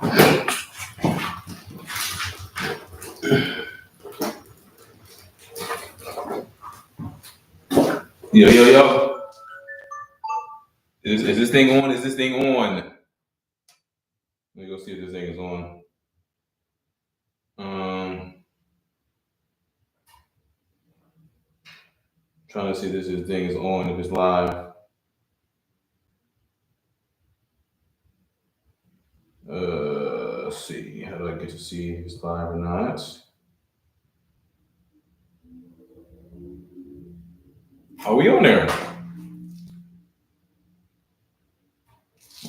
Yo, yo, yo. Is this thing on? Is this thing on? Let me go see if this thing is on. Trying to see if this thing is on, if it's live. Let's see. How do I get to see if it's live or not? Are we on there?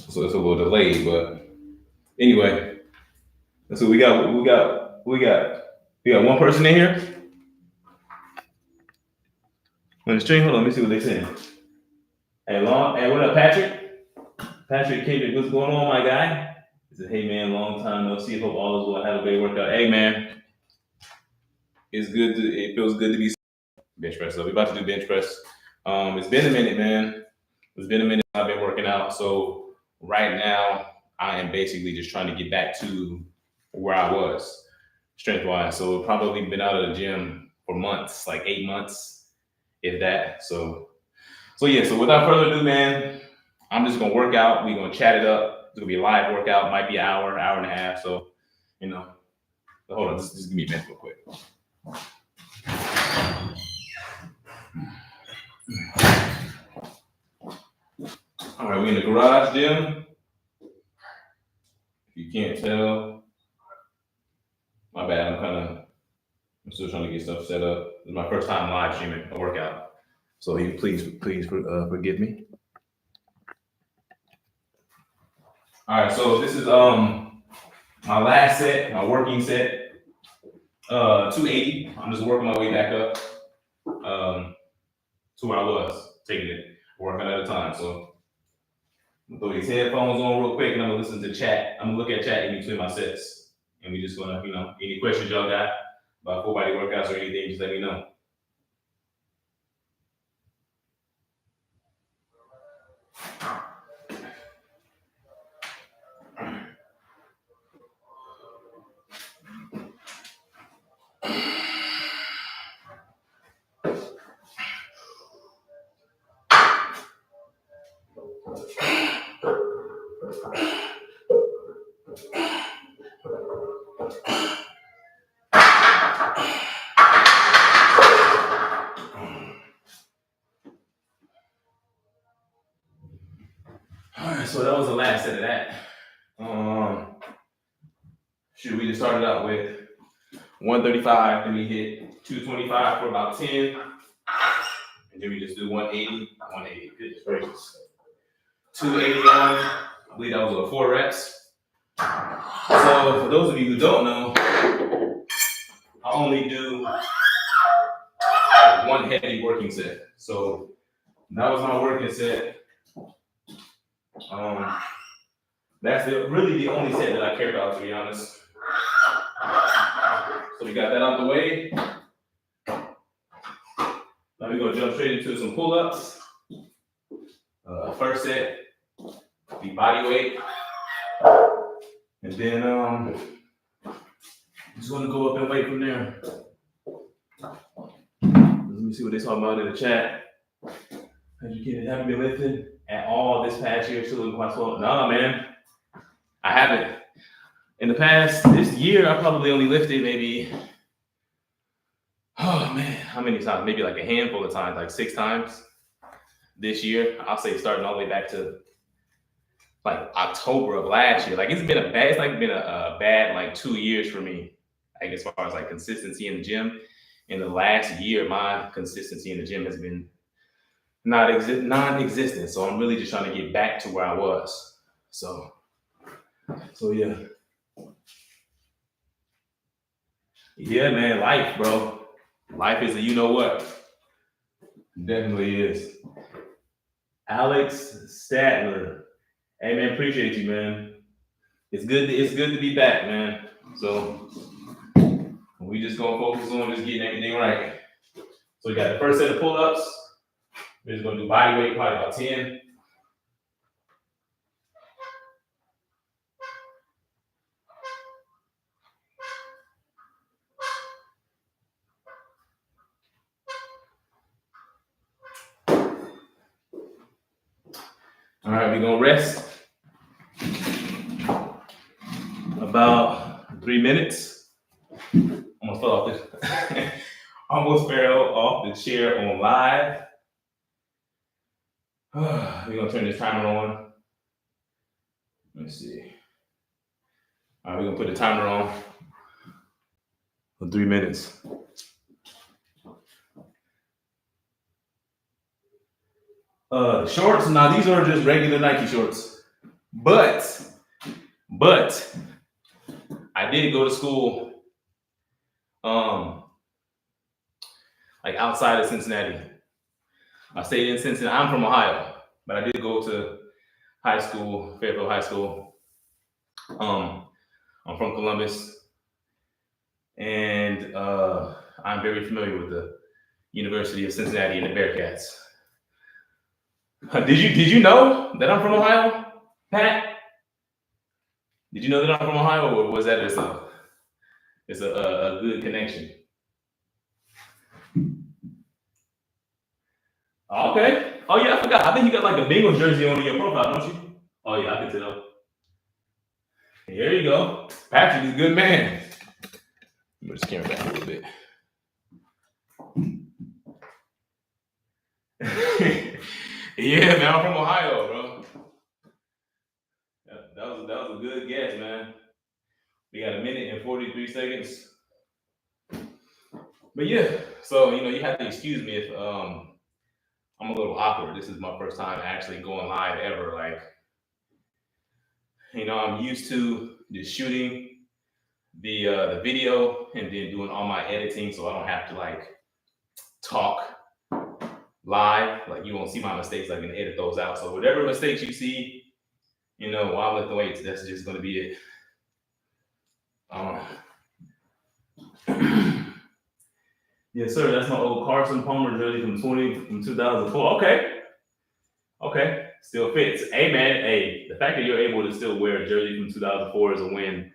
So it's a little delayed, but anyway. So we got one person in here on the stream. Hold on, let me see what they saying. Hey, what up, Patrick? Patrick Kendrick, what's going on, my guy? He said, hey man, long time no see. Hope all is well. Have a great workout. Hey man, it feels good to be bench press. So we're about to do bench press. It's been a minute, man. It's been a minute. I've been working out. So right now I am basically just trying to get back to where I was strength wise. So I've probably been out of the gym for months, like 8 months, if that. So yeah, so without further ado, man, I'm just gonna work out. We're gonna chat it up. It's gonna be a live workout, might be an hour and a half. So, hold on, just give me a minute real quick. All right, we're in the garage gym. If you can't tell, my bad. I'm still trying to get stuff set up. It's my first time live streaming a workout, so you please forgive me. All right, so this is my last set, my working set, 280. I'm just working my way back up to where I was, taking it working at a time. So I'm gonna throw these headphones on real quick, and I'm gonna listen to chat. I'm gonna look at chat in between my sets, and we just gonna, any questions y'all got about full body workouts or anything, just let me know. All right, so that was the last set of that. We just started out with 135, then we hit 225 for about 10, and then we just do 180, goodness gracious. 280 on, I believe that was 4 reps. So for those of you who don't know, I only do one heavy working set. So that was my working set. That's really the only set that I care about, to be honest. So we got that out the way. Now we're gonna jump straight into some pull-ups. First set, be body weight. And then just gonna go up and weight from there. Let me see what they talking about in the chat. Educated, haven't been lifting at all this past year, still looking quite slow. No, man, I haven't. In the past, this year, I probably only lifted maybe, oh man, how many times? Maybe like a handful of times, like 6 times. This year, I'll say starting all the way back to like October of last year. Like it's been a bad like 2 years for me. Like as far as like consistency in the gym. In the last year, my consistency in the gym has been non-existent. So I'm really just trying to get back to where I was. So yeah. Yeah, man, life, bro. Life is a you know what. Definitely is. Alex Statler. Hey man, appreciate you, man. It's good to be back, man. So we just gonna focus on just getting everything right. So we got the first set of pull-ups. We're just gonna do body weight, probably about 10. All right, we're gonna rest about 3 minutes. Almost fell off this. Almost fell off the chair on live. We're gonna turn this timer on. Let's see. All right, we're gonna put the timer on for 3 minutes. Shorts, now these are just regular Nike shorts. But I did go to school like outside of Cincinnati. I stayed in Cincinnati. I'm from Ohio, but I did go to high school, Fairfield High School. I'm from Columbus, and I'm very familiar with the University of Cincinnati and the Bearcats. Did you know that I'm from Ohio, Pat? Did you know that I'm from Ohio, or was that it's a good connection? Okay. Oh yeah, I forgot. I think you got like a Bengals jersey on your profile, don't you? Oh yeah, I can tell. Here you go. Patrick is a good man. Move this camera back a little bit. Yeah, man, I'm from Ohio, bro. That was a good guess, man. We got 1minute and 43 seconds. But yeah, so you have to excuse me if I'm a little awkward. This is my first time actually going live ever. Like, I'm used to just shooting the video and then doing all my editing, so I don't have to like talk live. Like, you won't see my mistakes. I can edit those out. So whatever mistakes you see, while I'm lifting weights, that's just gonna be it. Yes, sir. That's my old Carson Palmer jersey from 2004. Okay. Still fits. Hey, man. Hey, the fact that you're able to still wear a jersey from 2004 is a win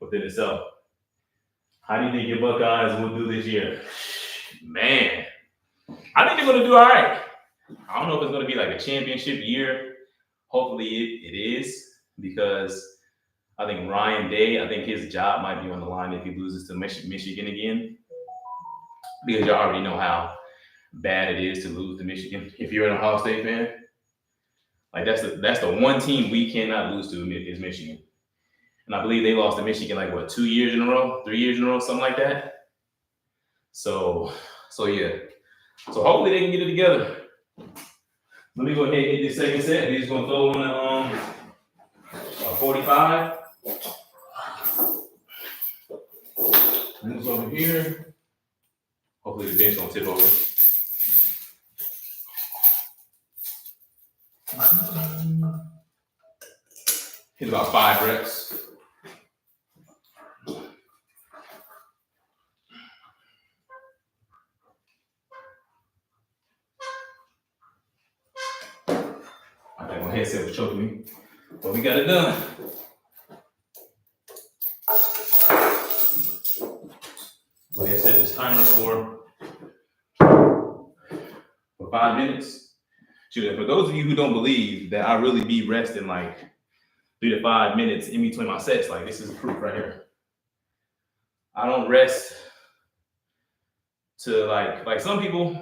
within itself. How do you think your Buckeyes will do this year? Man, I think they're going to do all right. I don't know if it's going to be like a championship year. Hopefully it is, because I think Ryan Day, his job might be on the line if he loses to Michigan again. Because you already know how bad it is to lose to Michigan if you're an Ohio State fan. Like, that's the one team we cannot lose to is Michigan. And I believe they lost to Michigan like 2 years in a row, 3 years in a row, something like that. So yeah. So hopefully they can get it together. Let me go ahead and hit this second set. We're just gonna throw on a 45. And this over here. Hopefully the bench don't tip over. Hit about 5 reps. I think my headset was choking me, but we got it done. Go ahead and set this timer for 5 minutes. For those of you who don't believe that I really be resting like 3 to 5 minutes in between my sets, like, this is proof right here. I don't rest to like some people,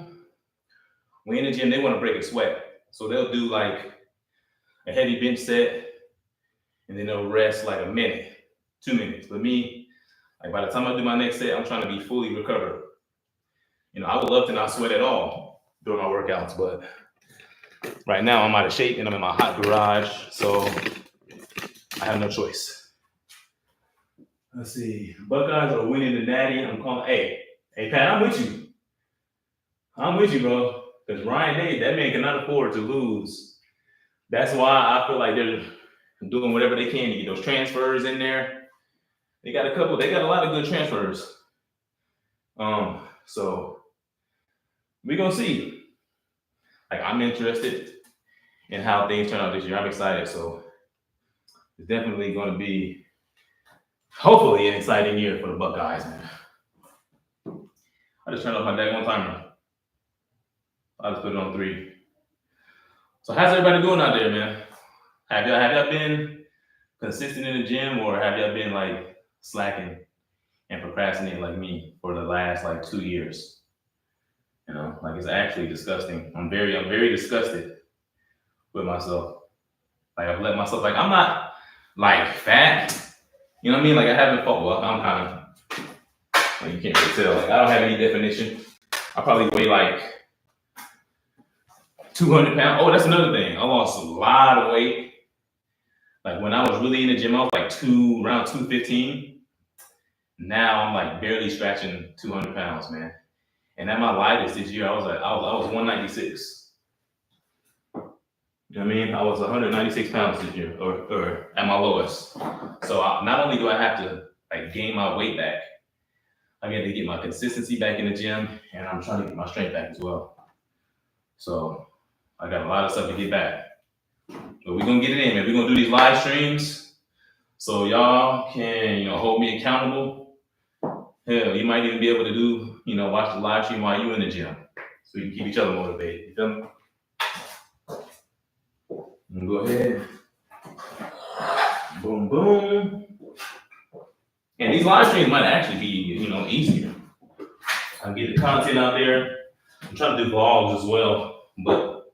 when in the gym, they want to break a sweat. So they'll do like a heavy bench set and then they'll rest like a minute, 2 minutes. But me, like, by the time I do my next set, I'm trying to be fully recovered. I would love to not sweat at all during my workouts, but right now I'm out of shape and I'm in my hot garage, so I have no choice. Let's see. Buckeyes are winning the Natty. I'm calling. Hey, Pat, I'm with you. I'm with you, bro. Because Ryan Day, that man cannot afford to lose. That's why I feel like they're doing whatever they can to get those transfers in there. They got a lot of good transfers. So we're gonna see. Like, I'm interested in how things turn out this year. I'm excited. So it's definitely gonna be, hopefully, an exciting year for the Buckeyes, man. I just turned off my daggone timer. I just put it on 3. So how's everybody doing out there, man? Have y'all been consistent in the gym, or have y'all been like slacking and procrastinating like me for the last like 2 years? You know, like it's actually disgusting. I'm very disgusted with myself. Like I've let myself like I'm not like fat. You know what I mean? Like I haven't fought. Well, I'm kind of like you can't really tell. Like I don't have any definition. I probably weigh like 200 pounds. Oh, that's another thing. I lost a lot of weight. Like when I was really in the gym, I was like around 215. Now I'm like barely scratching 200 pounds, man. And at my lightest this year, I was 196. You know what I mean? I was 196 pounds this year, or at my lowest. So not only do I have to like gain my weight back, I got to get my consistency back in the gym, and I'm trying to get my strength back as well. So I got a lot of stuff to get back. But we're gonna get it in, man. We're gonna do these live streams so y'all can, hold me accountable. Hell, you might even be able to do, watch the live stream while you're in the gym. So we can keep each other motivated. You feel me? Go ahead. Boom, boom. And these live streams might actually be, easier. I can get the content out there. I'm trying to do vlogs as well, but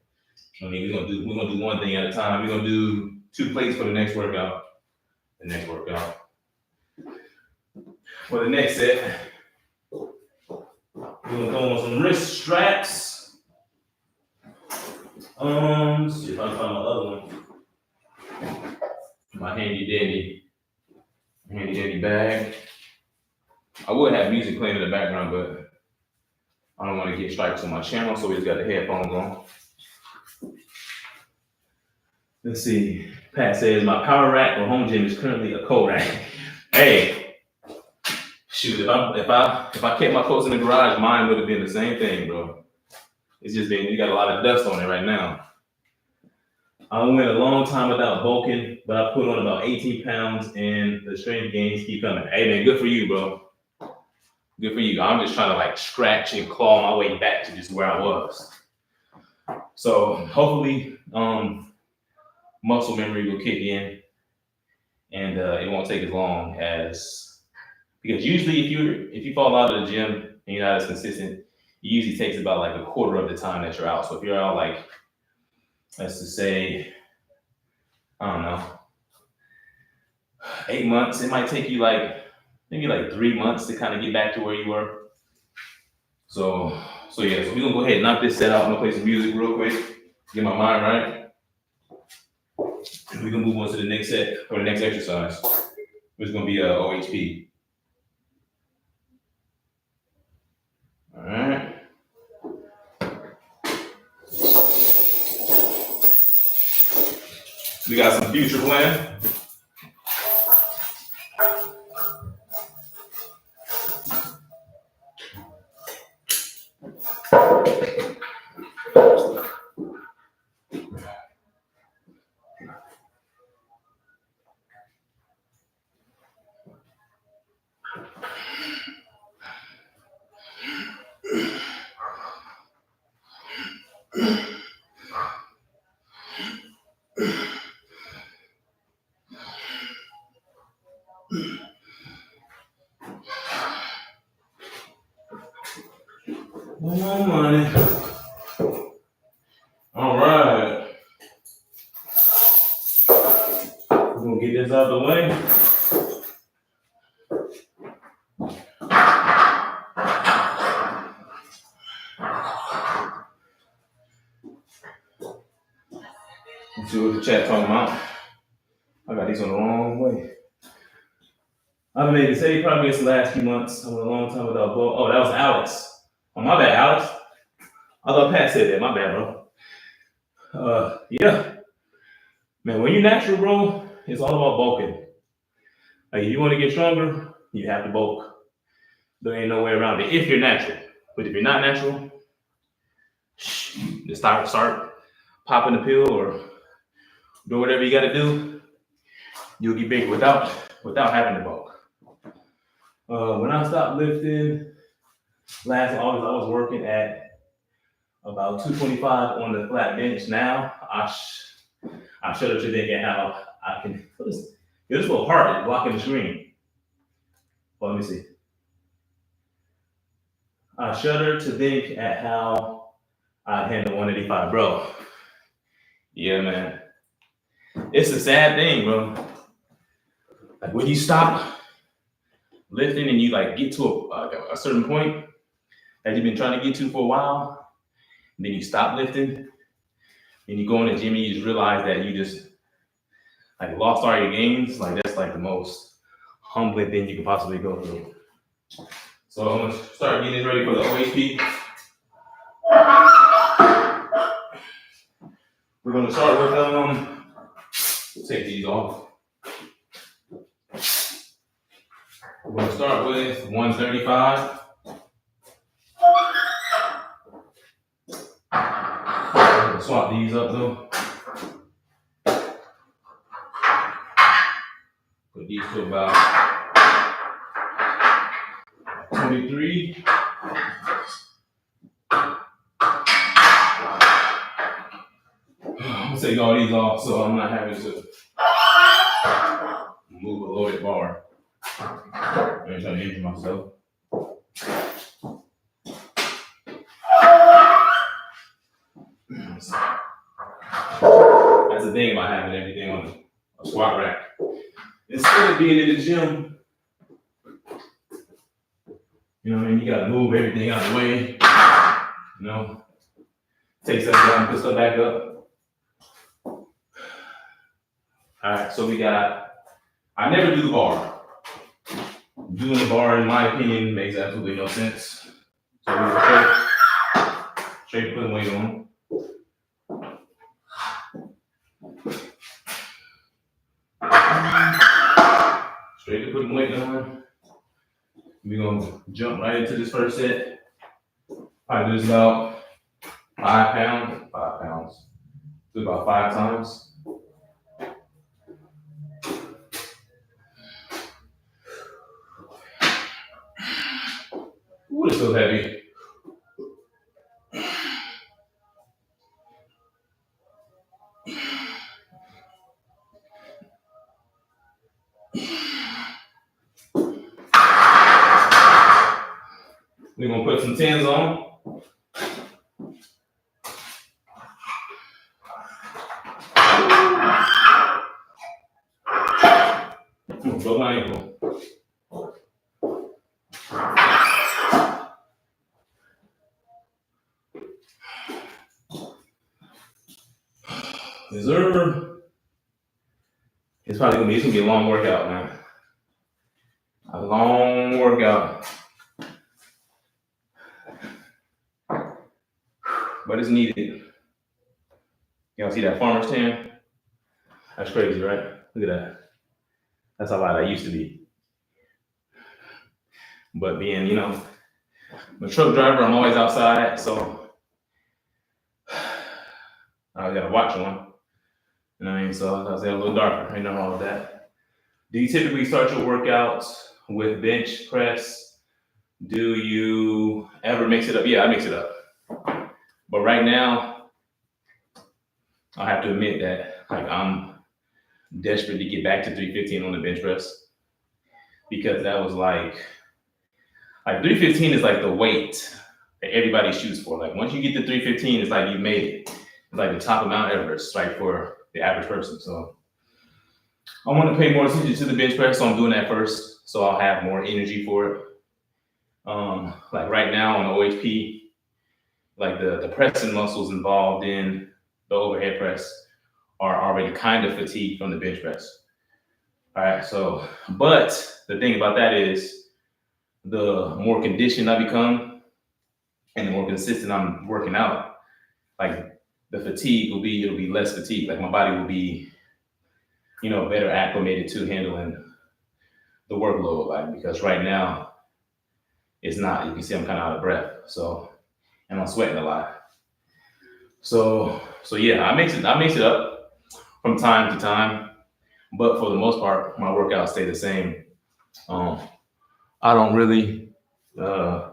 I mean, we're gonna do one thing at a time. We're gonna do 2 plates for the next workout. For the next set, we're gonna go on some wrist straps. Let's see if I can find my other one. My handy dandy bag. I would have music playing in the background, but I don't want to get strikes on my channel, so we just got the headphones on. Let's see. Pat says my power rack or home gym is currently a cold rack. Hey, shoot! If I kept my clothes in the garage, mine would have been the same thing, bro. It's just you got a lot of dust on it right now. I went a long time without bulking, but I put on about 18 pounds, and the strength gains keep coming. Hey man, good for you, bro. Good for you. I'm just trying to like scratch and claw my way back to just where I was. So hopefully, muscle memory will kick in, and it won't take as long because usually if you fall out of the gym and you're not as consistent, it usually takes about like a quarter of the time that you're out. So if you're out like, let's just say, I don't know, 8 months, it might take you maybe like 3 months to kind of get back to where you were. So we're gonna go ahead and knock this set out. I'm gonna play some music real quick, get my mind right. We're gonna move on to the next set or the next exercise, which is gonna be OHP. All right. We got some future plan. Oh, money. All right. We're gonna get this out of the way. Let's see what the chat talking about. I got these on the wrong way. I've made this 80 progress the last few months. I went a long time without ball. Oh, that was Alex. Oh, my bad, Alex. I thought Pat said that. My bad, bro. Yeah. Man, when you're natural, bro, it's all about bulking. Like, if you want to get stronger, you have to bulk. There ain't no way around it if you're natural. But if you're not natural, just start popping the pill or do whatever you got to do. You'll get big without having to bulk. When I stopped lifting last August, I was working at about 225 on the flat bench. Now I shudder to think at how I can. This little heart is blocking the screen. Well, let me see. I shudder to think at how I handle 185, bro. Yeah, man. It's a sad thing, bro. Like when you stop lifting and you like get to a certain point that you've been trying to get to for a while, and then you stop lifting, and you go in the gym and you just realize that you just like lost all your gains. Like that's like the most humbling thing you can possibly go through. So I'm gonna start getting ready for the OHP. We're gonna start with we'll take these off. We're gonna start with 135. Swap these up though. Put these to about 23. I'm gonna take all these off so I'm not having to move a loaded bar. I'm trying to injure myself. That's the thing about having everything on a squat rack. Instead of being in the gym, you know what I mean? You gotta move everything out of the way. You know, take stuff down, put stuff back up. All right, so we got, I never do the bar. Doing the bar, in my opinion, makes absolutely no sense. So we go straight putting weight on. Straight to putting weight on. We're gonna jump right into this first set. Probably do this about 5 pounds. Do about 5 times. Ooh, it's so heavy. We're gonna put some 10s on. Go my ankle. It's probably gonna be a long workout, man. A long workout. But it's needed. Y'all see that farmer's tan? That's crazy, right? Look at that. That's how light I used to be. But being, you know, I'm a truck driver, I'm always outside, so I got a watch on. You know what I mean? So I was a little darker. Ain't nothing wrong with that. Do you typically start your workouts with bench press? Do you ever mix it up? Yeah, I mix it up. But right now, I have to admit that like I'm desperate to get back to 315 on the bench press because that was like 315 is like the weight that everybody shoots for. Like once you get to 315, it's like you made it. It's like the top of Mount Everest, like for the average person. So I want to pay more attention to the bench press, so I'm doing that first, so I'll have more energy for it. Like right now on the OHP, like the pressing muscles involved in the overhead press are already kind of fatigued from the bench press. All right, so, but the thing about that is the more conditioned I become and the more consistent I'm working out, like the fatigue it'll be less fatigue. Like my body will be, you know, better acclimated to handling the workload. Like, because right now it's not, you can see I'm kind of out of breath. So, and I'm sweating a lot. So yeah, I mix it up from time to time, but for the most part, my workouts stay the same. I don't really like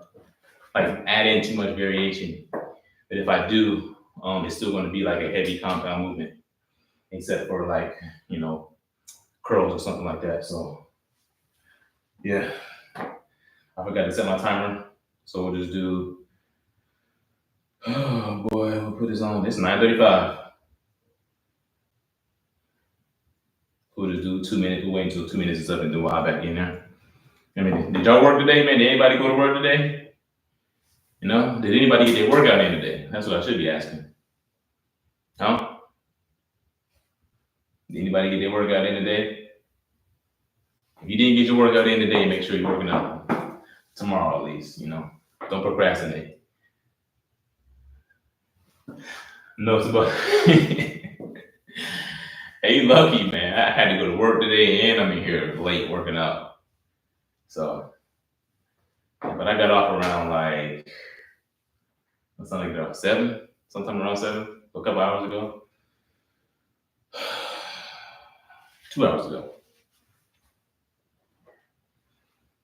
add in too much variation, but if I do, it's still going to be like a heavy compound movement. except for like, you know, curls or something like that. So yeah, I forgot to set my timer. So we'll just do, oh boy, we'll put this on. It's 9:35. We'll just do 2 minutes. We'll wait until 2 minutes is up and then we'll hop back in there. I mean, did y'all work today, man? Did anybody go to work today? You know, did anybody get their workout in today? That's what I should be asking. Huh? Did anybody get their workout in today? If you didn't get your workout in today, make sure you're working out tomorrow at least, you know. Don't procrastinate. No, it's about hey, you lucky, man. I had to go to work today and I'm in here late working out. So, but I got off around like, what's that, like 7? Sometime around 7, a couple hours ago. 2 hours ago.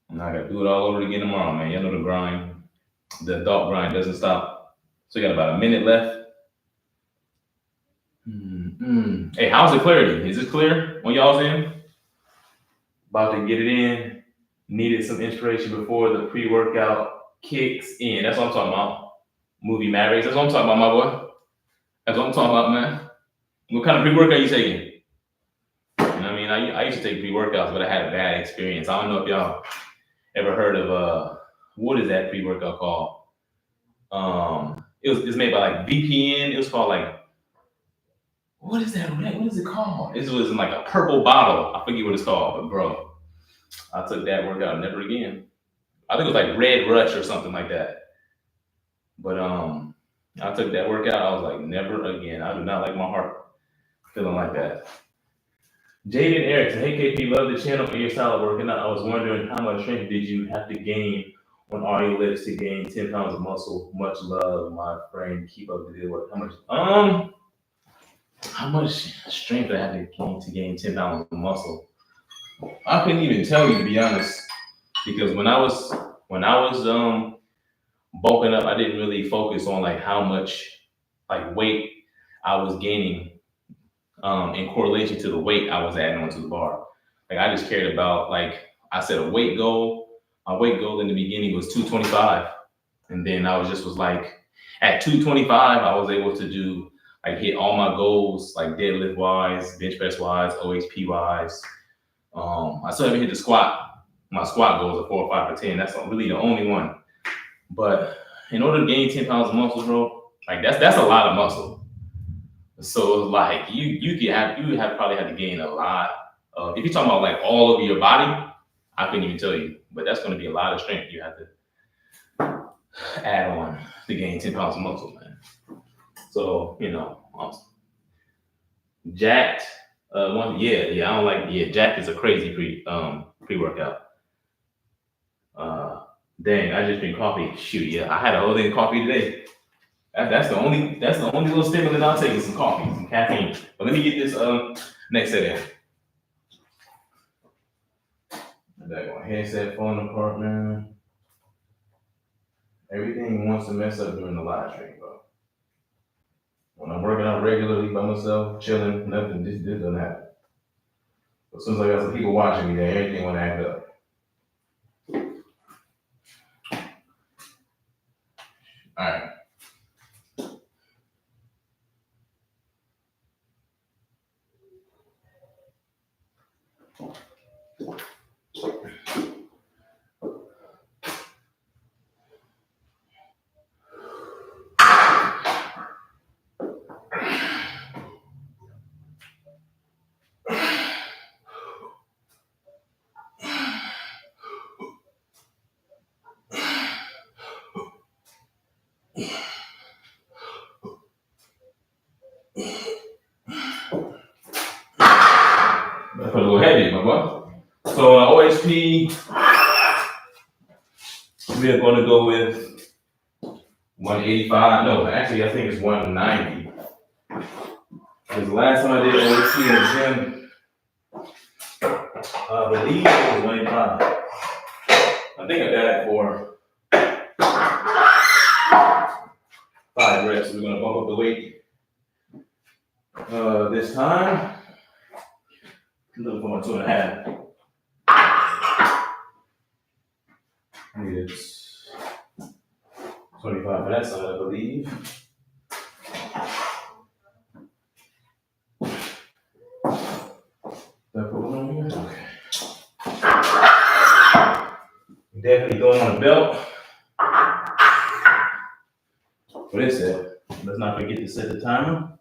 And I gotta do it all over again tomorrow, man. Y'all know the grind. The adult grind doesn't stop. So we got about a minute left. Hey, how's the clarity? Is it clear on y'all's end? About to get it in. Needed some inspiration before the pre-workout kicks in. That's what I'm talking about. Movie Mavericks. That's what I'm talking about, my boy. That's what I'm talking about, man. What kind of pre-workout you taking? You know what I mean? I used to take pre-workouts, but I had a bad experience. I don't know if y'all ever heard of what is that pre-workout called? It's made by like VPN. It was called like, what is that? What is it called? It was in like a purple bottle. I forget what it's called, but bro, I took that workout never again. I think it was like Red Rush or something like that. But I took that workout. I was like, never again. I do not like my heart feeling like that. Jaden Erickson, hey KP, love the channel and your style of working out. I was wondering how much strength did you have to gain on REO to gain 10 pounds of muscle? Much love, my friend. Keep up the good work. How much strength I had to gain 10 pounds of muscle? I couldn't even tell you, to be honest, because when I was bulking up, I didn't really focus on like how much like weight I was gaining in correlation to the weight I was adding onto the bar. Like I just cared about, like I said, a weight goal. My weight goal in the beginning was 225, and then I was like at 225, I was able to do like hit all my goals, like deadlift wise, bench press wise, OHP wise. I still haven't hit the squat. My squat goals are 4 or 5 or 10. That's really the only one. But in order to gain 10 pounds of muscle, bro, like that's a lot of muscle. So like you probably have to gain a lot. If you're talking about like all over your body, I couldn't even tell you. But that's going to be a lot of strength you have to add on to gain 10 pounds of muscle, man. So you know, jacked. I don't like. Yeah, jacked is a crazy pre-workout. Dang, I just drink coffee. Shoot, yeah, I had a whole day of coffee today. That's the only little stimulant I'll take is some coffee, some caffeine. But let me get this next set in. That one headset falling apart, man. Everything wants to mess up during the live stream, bro. When I'm working out regularly by myself, chilling, nothing, this doesn't happen. But as soon as I got some people watching me, then everything want to act up. All right. That's a little heavy, my boy. So OHP, we are going to go with 185. No, actually, I think it's 190. Because the last time I did OHP in the gym, I believe it was 185. I think I got it for 5 reps. We're going to bump up the weight. This time, I'm looking for my 2.5. I needed 25 minutes, I believe. Did I put one on here? Okay. Definitely going on a belt. What is it? Let's not forget to set the timer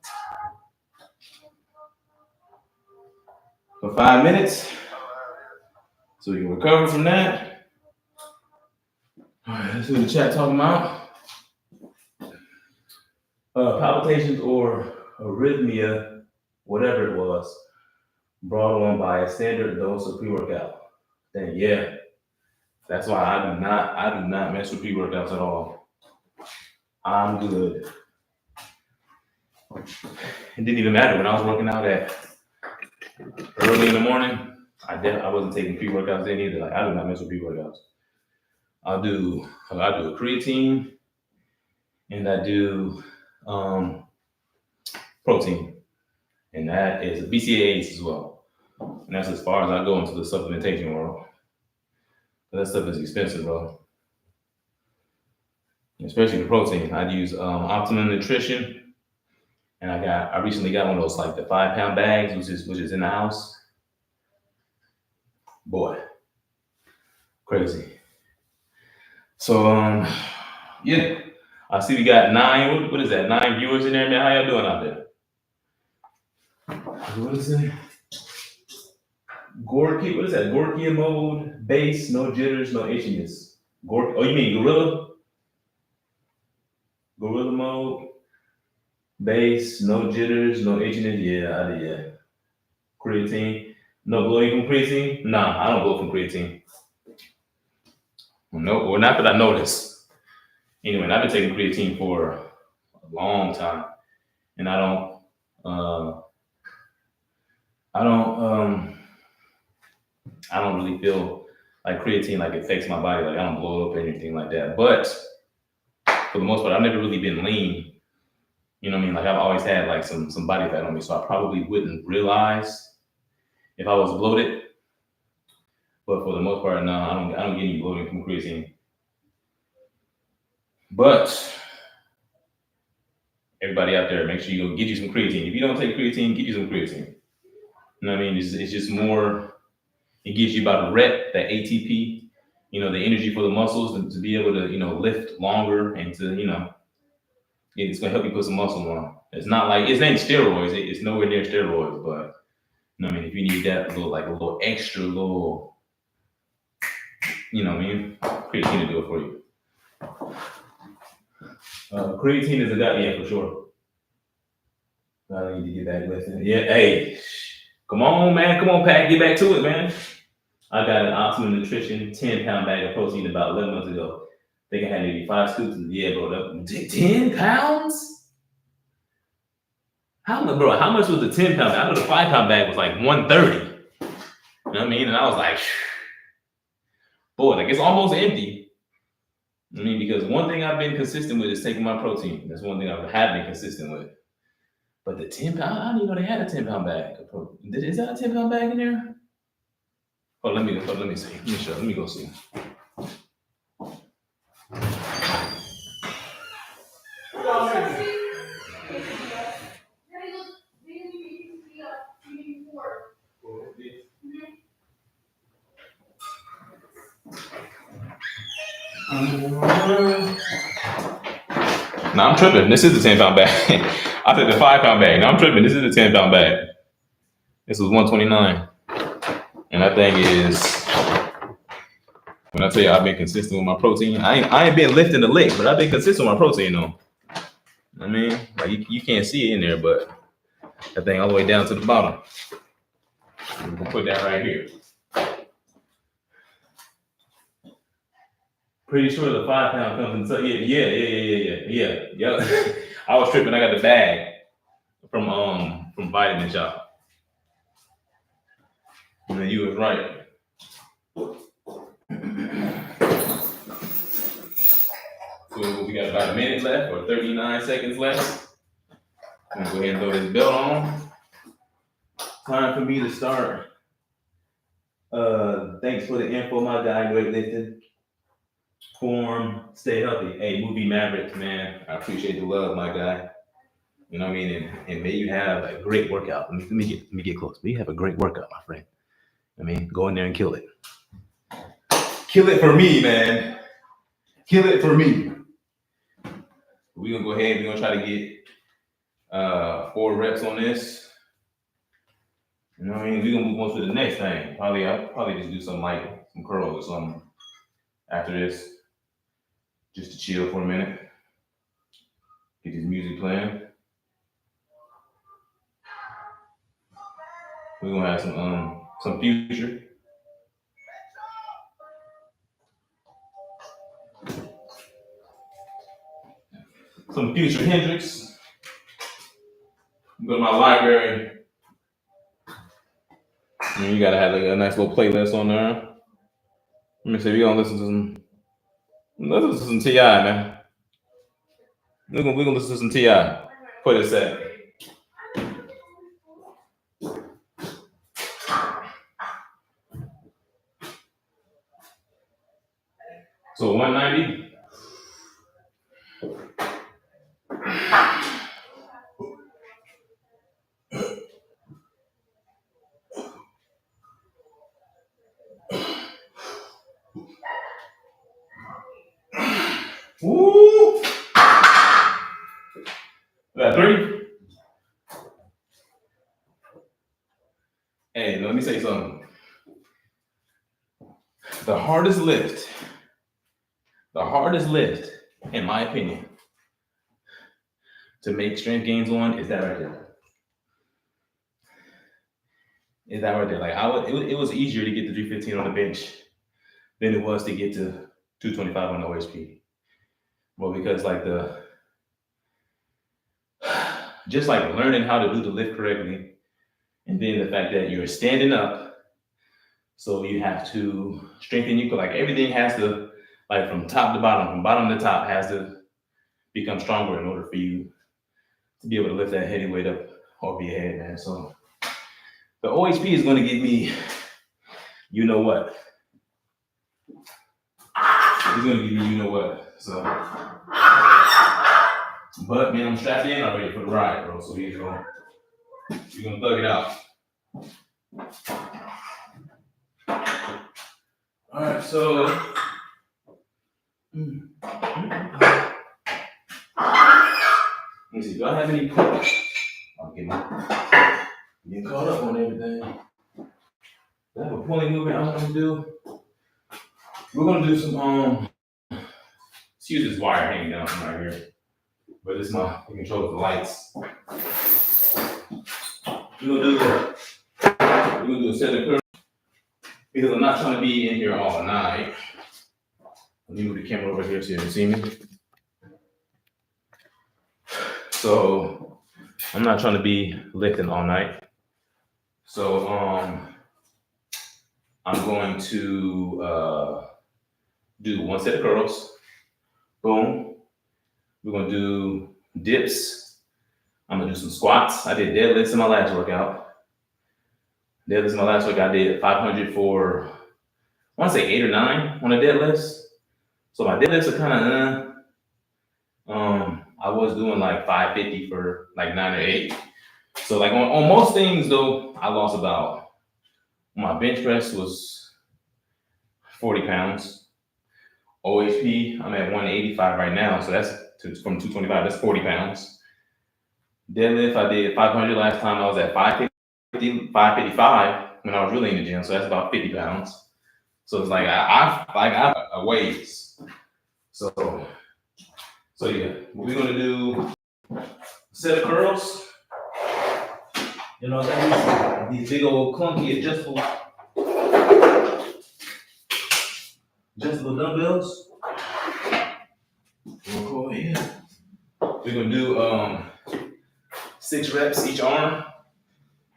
for 5 minutes so we can recover from that. All right, let's see what the chat talking about. Palpitations or arrhythmia, whatever it was, brought on by a standard dose of pre-workout. Then yeah, that's why I do not mess with pre-workouts at all. I'm good. It didn't even matter when I was working out at early in the morning. I wasn't taking pre-workouts then either. Like I do not mess with pre-workouts. I do a creatine and I do protein, and that is a BCAAs as well. And that's as far as I go into the supplementation world. But that stuff is expensive, bro. Especially the protein. I'd use Optimum Nutrition, and I recently got one of those like the 5-pound bags, which is in the house. Boy, crazy. So yeah, I see we got 9. What is that? 9 viewers in there, man. How y'all doing out there? What is it? Gorky, what is that? Gorky mode, base, no jitters, no itchiness. Oh, you mean gorilla? Gorilla mode, base, no jitters, no itchiness. Yeah. Creatine. No glowing from creatine? Nah, I don't go from creatine. No, or not that I noticed. Anyway, I've been taking creatine for a long time, and I don't really feel like creatine like affects my body. Like I don't blow up or anything like that. But for the most part, I've never really been lean. You know what I mean? Like I've always had like some body fat on me, so I probably wouldn't realize if I was bloated. But for the most part, no, I don't get any bloating from creatine. But everybody out there, make sure you go get you some creatine. If you don't take creatine, get you some creatine. You know what I mean? It's just more. It gives you about a rep, that ATP. You know, the energy for the muscles to be able to lift longer and to it's gonna help you put some muscle on. It's not like it ain't steroids. It's nowhere near steroids, but you know what I mean. If you need that a little extra, you know what I mean, creatine to do it for you. Creatine is a guy, yeah, for sure. I need to get back lifting. Yeah, hey, come on, man, come on, Pat, get back to it, man. I got an Optimum Nutrition 10-pound bag of protein about 11 months ago. I think I had maybe 5 scoops. Yeah, bro, 10 pounds? How much was the 10-pound bag? I know the 5-pound bag was like $130. You know what I mean? And I was like, boy, like it's almost empty. I mean, because one thing I've been consistent with is taking my protein. That's one thing I have been consistent with. But the 10-pound, I didn't even know they had a 10-pound bag of protein. Is that a 10-pound bag in there? Oh, let me see. Let me go see. No, I'm tripping. This is the 10-pound bag. I said the 5-pound bag. No, I'm tripping. This is the 10-pound bag. This was $129. And that thing is, when I tell you I've been consistent with my protein, I ain't been lifting the lick, but I've been consistent with my protein though. I mean, like you can't see it in there, but that thing all the way down to the bottom. We can put that right here. Pretty sure the 5-pound comes in. Yeah. I was tripping. I got the bag from Vitamin Shop. And you was right. So we got about a minute left or 39 seconds left. I'm gonna go ahead and throw this belt on. Time for me to start. Thanks for the info, my guy. Weightlifting. Form, stay healthy. Hey, movie Mavericks, man. I appreciate the love, my guy. You know what I mean? And may you have a great workout. Let me get close. May you have a great workout, my friend. I mean, go in there and kill it. Kill it for me, man. Kill it for me. We're gonna go ahead. We're gonna try to get 4 reps on this. You know what I mean? We're gonna move on to the next thing. I'll probably just do some curls or something after this. Just to chill for a minute. Get this music playing. We're gonna have some Future. Some Future Hendrix. Go to my library. And you gotta have a nice little playlist on there. Let me see, we're gonna listen to some T.I., man. We're gonna listen to some T.I. Put it set. So 190. Woo! That 3. Hey, let me say something. The hardest lift, in my opinion, to make strength gains on is that right there. Like it was easier to get to 315 on the bench than it was to get to 225 on the OHP. Well, because just like learning how to do the lift correctly, and then the fact that you're standing up, so you have to strengthen like everything has to, like from top to bottom, from bottom to top, has to become stronger in order for you to be able to lift that heavy weight up over your head, man. So the OHP is going to give me, you know what? It's going to give me, you know what? So, but man, I'm strapped in already for the ride, bro. So we're gonna thug it out. All right, so. Let me see. Do I have any pull-ups? I'm getting caught up on everything. Do I have a pulling movement I want to do? We're gonna do some excuse this wire hanging down from right here, but it's it controls the lights. We're gonna do a set of curls because I'm not trying to be in here all night. Let me move the camera over here so you can see me. So I'm not trying to be lifting all night. So I'm going to do 1 set of curls. Boom. We're gonna do dips. I'm gonna do some squats. I did deadlifts in my last workout. I did 500 for, I want to say 8 or 9 on the deadlifts. So my deadlifts are kind of, I was doing like 550 for like 9 or 8. So like on most things though, I lost about, my bench press was 40 pounds. OHP, I'm at 185 right now. So that's from 225, that's 40 pounds. Deadlift, I did 500 last time. I was at 555 when I was really in the gym. So that's about 50 pounds. So it's like I a ways. So yeah, we're gonna do a set of curls. You know, these big old clunky adjustable dumbbells. We'll go ahead. We're gonna do 6 reps each arm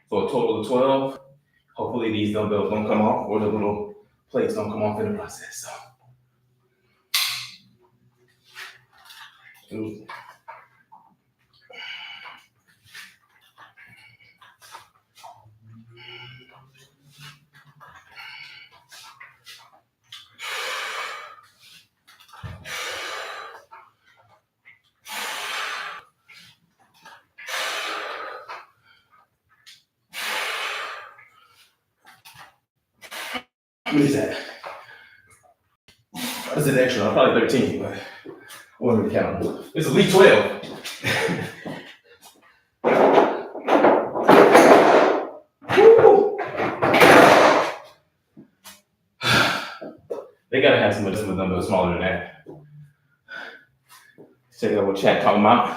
for a total of 12. Hopefully these dumbbells don't come off or the little plates don't come off in the process. So. What is that? This is extra. I'm probably 13, but I wasn't really counting. It's at least 12. They gotta have some of them dumbbells smaller than that. Check out what chat talking about.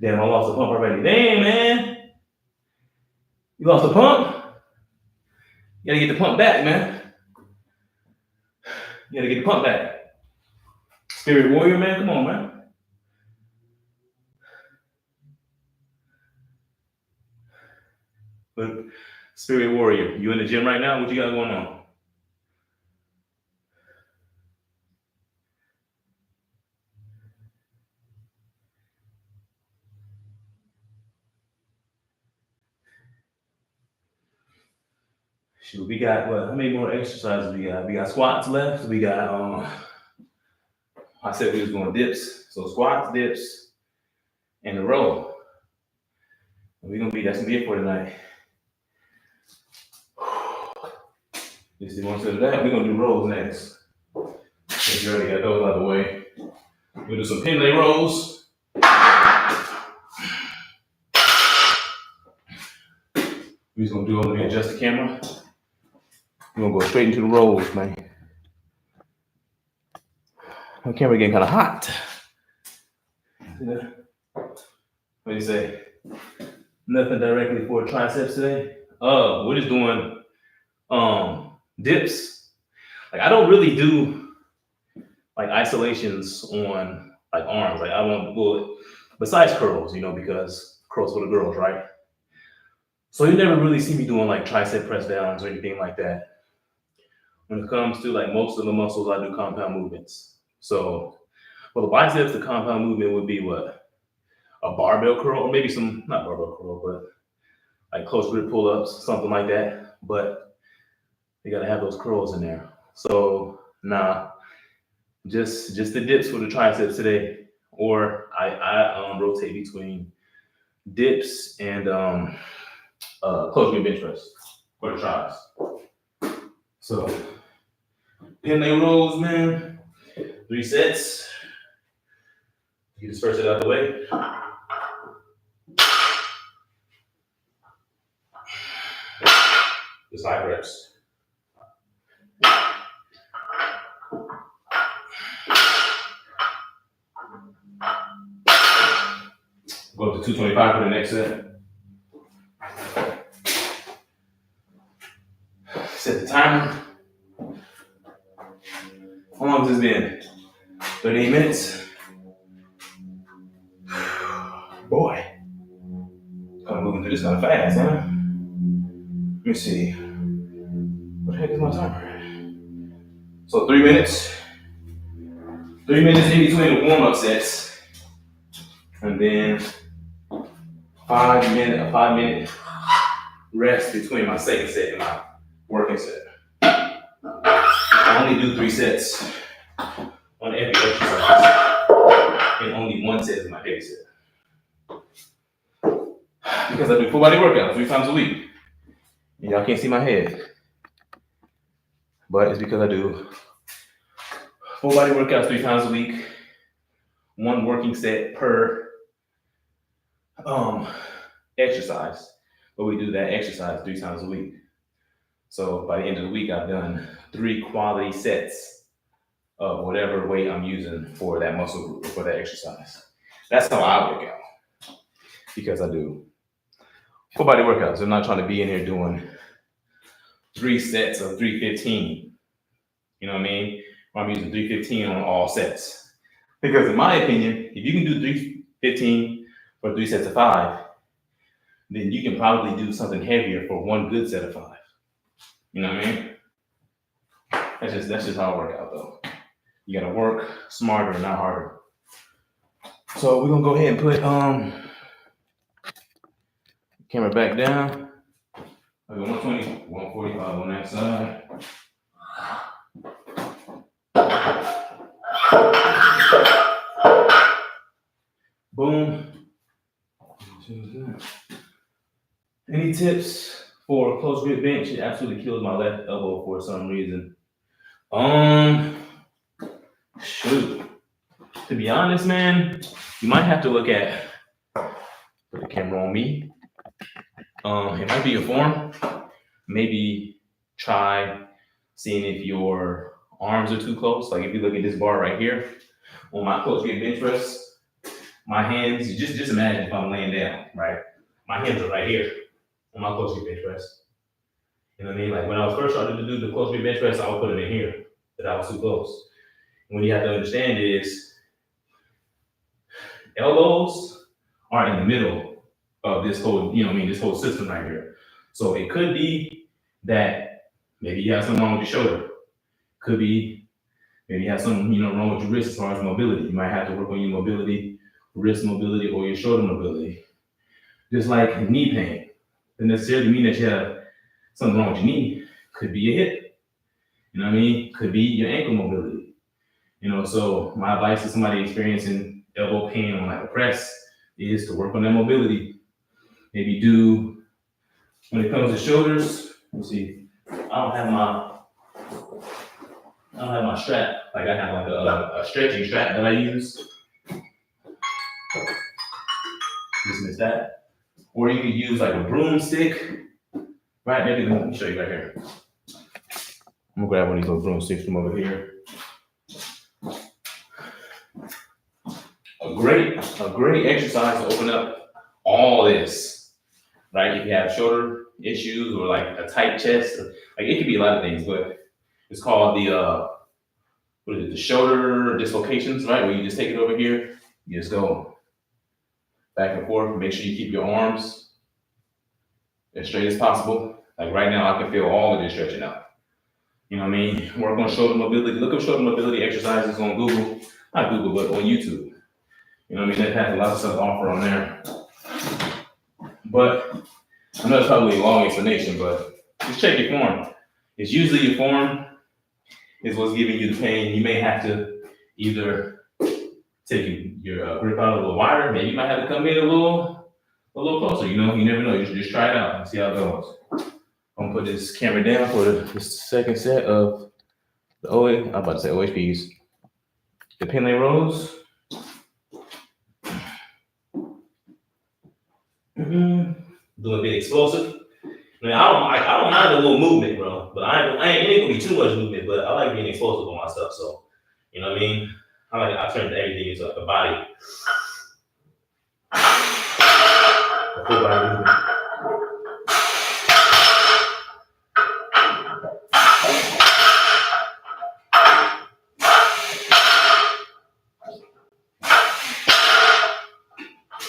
Damn, I lost the pump already. Damn, man. You lost the pump? You gotta get the pump back, man. You gotta get the pump back. Spirit Warrior, man, come on, man. But Spirit Warrior, you in the gym right now? What you got going on? Shoot, we got what? How many more exercises we got? We got squats left. We got I said we was doing dips. So squats, dips, and a row. That's gonna be it for tonight. Just one set of that. We're gonna do rolls next. Since you already got those out of the way. We're gonna do some pin lay rolls. We're just gonna do it. Let me adjust the camera. We're gonna go straight into the rolls, man. My camera getting kind of hot. What do you say? Nothing directly for triceps today. We're just doing dips. Like I don't really do like isolations on like arms. Like I don't, well, besides curls, because curls for the girls, right? So you never really see me doing like tricep press downs or anything like that. When it comes to like most of the muscles, I do compound movements. So for the biceps, the compound movement would be what? A barbell curl, or maybe not barbell curl, but like close grip pull-ups, something like that. But you gotta have those curls in there. So nah, just the dips for the triceps today. Or I rotate between dips and close grip bench press for the tries. So pin lay rolls, man. 3 sets. Get this first set out the way. Just 5 reps. Go up to 225 for the next set. Set the timer. How long has this been? 38 minutes. Boy. Kind of moving through this kind of fast, huh? Let me see. What the heck is my timer? So 3 minutes. 3 minutes in between the warm-up sets. And then 5 minute rest between my second set and my working set. I only do 3 sets on every exercise. And only 1 set is my heavy set. Because I do full body workouts 3 times a week. And y'all can't see my head. But it's because I do full body workouts 3 times a week. 1 working set per exercise. But we do that exercise 3 times a week. So by the end of the week, I've done 3 quality sets of whatever weight I'm using for that muscle group or for that exercise. That's how I work out. Because I do full body workouts. I'm not trying to be in here doing 3 sets of 315. You know what I mean? Or I'm using 315 on all sets. Because in my opinion, if you can do 315 for 3 sets of 5, then you can probably do something heavier for 1 good set of 5. You know what I mean? That's just how I work out though. You gotta work smarter, not harder. So we're gonna go ahead and put camera back down. I got 120, 145 on that side. Boom. Any tips for a close grip bench, it absolutely kills my left elbow for some reason. Um, Shoot. To be honest, man, you might have to look at, put the camera on me. It might be your form. Maybe try seeing if your arms are too close. Like if you look at this bar right here, on my close grip bench press, my hands, just imagine if I'm laying down, right? My hands are right here on my close grip bench press. You know what I mean? Like when I was first starting to do the close grip bench press, I would put it in here, but I was too close. And what you have to understand is elbows are in the middle of this whole, this whole system right here. So it could be that maybe you have something wrong with your shoulder. Could be maybe you have something, wrong with your wrist as far as mobility. You might have to work on your mobility, wrist mobility, or your shoulder mobility. Just like knee pain, doesn't necessarily mean that you have something wrong with your knee. Could be your hip. You know what I mean? Could be your ankle mobility. So my advice to somebody experiencing elbow pain on like a press is to work on that mobility. Maybe do, when it comes to shoulders, let's see, I don't have my strap. Like I have like a stretching strap that I use. Just miss that. Or you could use like a broomstick. Right, maybe let me show you right here. I'm gonna grab one of these little broomsticks from over here. A great exercise to open up all this, right? If you have shoulder issues or like a tight chest, like it could be a lot of things, but it's called the shoulder dislocations, right? Where you just take it over here, you just go back and forth. Make sure you keep your arms as straight as possible. Like right now, I can feel all of this stretching out. You know what I mean? Work on shoulder mobility. Look up shoulder mobility exercises on Google, not Google, but on YouTube. You know what I mean? That has a lot of stuff to offer on there. But I know it's probably a long explanation, but just check your form. It's usually your form is what's giving you the pain. You may have to either take your grip out a little wider. Maybe you might have to come in a little closer. You never know. You should just try it out and see how it goes. I'm gonna put this camera down for the second set of the I'm about to say OHPs. The Pele rows. Doing a bit explosive. I mean, I don't mind a little movement, bro. But it ain't gonna be too much movement. But I like being explosive on my stuff. So, you know what I mean? I turn everything into like a body. A full body movement.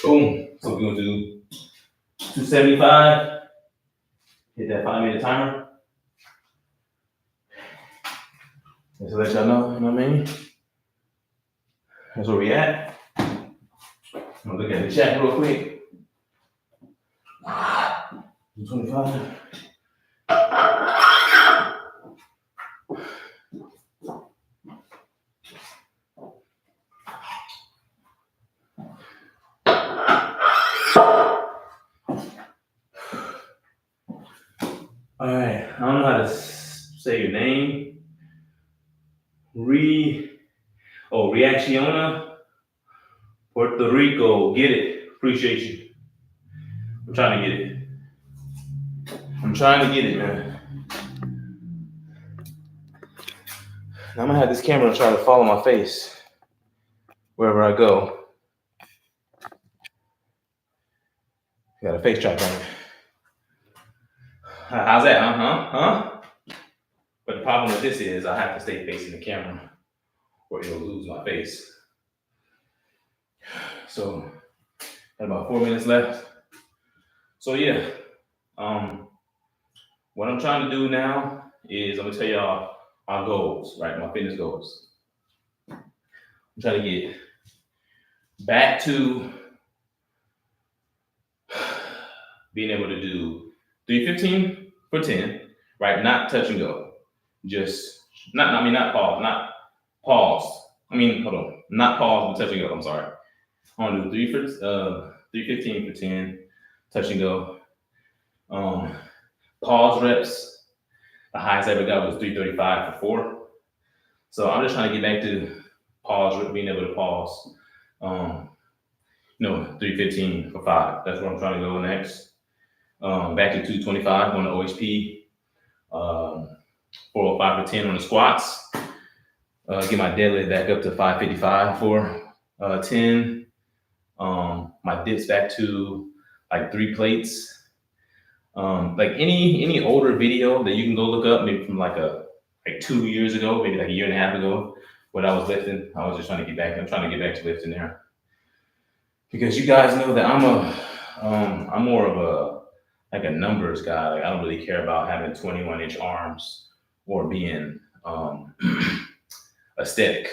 Boom. So we're gonna do 275. Hit that 5-minute timer. Just to let y'all know, you know what I mean? That's where we at. I'm gonna look at the chat real quick. 25. All right, I don't know how to say your name. Reacciona, Puerto Rico. Get it. Appreciate you. I'm trying to get it, man. Now I'm gonna have this camera try to follow my face wherever I go. Got a face track on it. How's that? Huh? But the problem with this is I have to stay facing the camera or it'll lose my face. So, got about 4 minutes left. So yeah, what I'm trying to do now is I'm gonna tell y'all my goals, right? My fitness goals. I'm trying to get back to being able to do 315 for 10, right? Not touch and go. Just not pause. Not pause, but touch and go. I'm sorry. I want to do 315 for 10, touch and go. pause reps. The highest I ever got was 335 for 4. So I'm just trying to get back to pause, being able to pause. 315 for 5. That's where I'm trying to go next. Back to 225 on the OHP. 405 for 10 on the squats. Get my deadlift back up to 555 for 10. My dips back to like 3 plates. Like any older video that you can go look up, maybe from like 2 years ago, maybe like a year and a half ago, when I was lifting. I was just trying to get back. I'm trying to get back to lifting there, because you guys know that I'm more of a numbers guy. Like, I don't really care about having 21-inch arms or being aesthetic.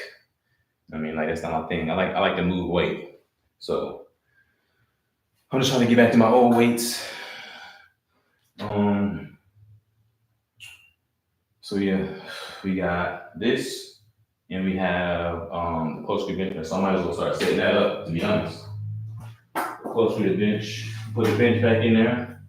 I mean, like, that's not my thing. I like to move weight. So I'm just trying to get back to my old weights. So yeah, we got this, and we have the close grip bench press. So I might as well start setting that up, to be honest. Close grip bench. Put the bench back in there.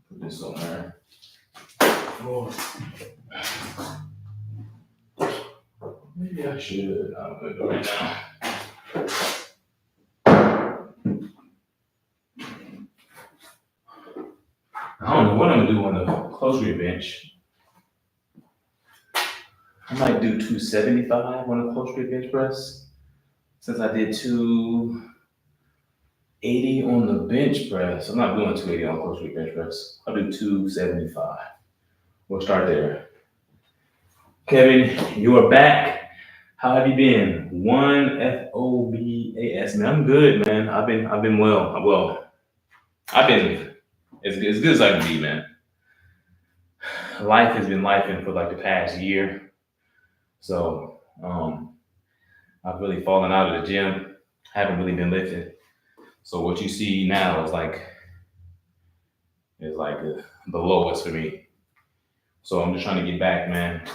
Put this on there. Maybe I should. I'm gonna do it right now. I don't know what I'm gonna do on the close grip bench. I might do 275 on the close grip bench press, since I did 280 on the bench press. I'm not doing 280 on close grip bench press. I'll do 275. We'll start there. Kevin, you are back. How have you been? 1FOBAS, man. I'm good, man. I've been well. Well, I've been as good as I can be, man. Life has been lifing for like the past year. So I've really fallen out of the gym. Haven't really been lifting. So what you see now is like the lowest for me. So I'm just trying to get back, man.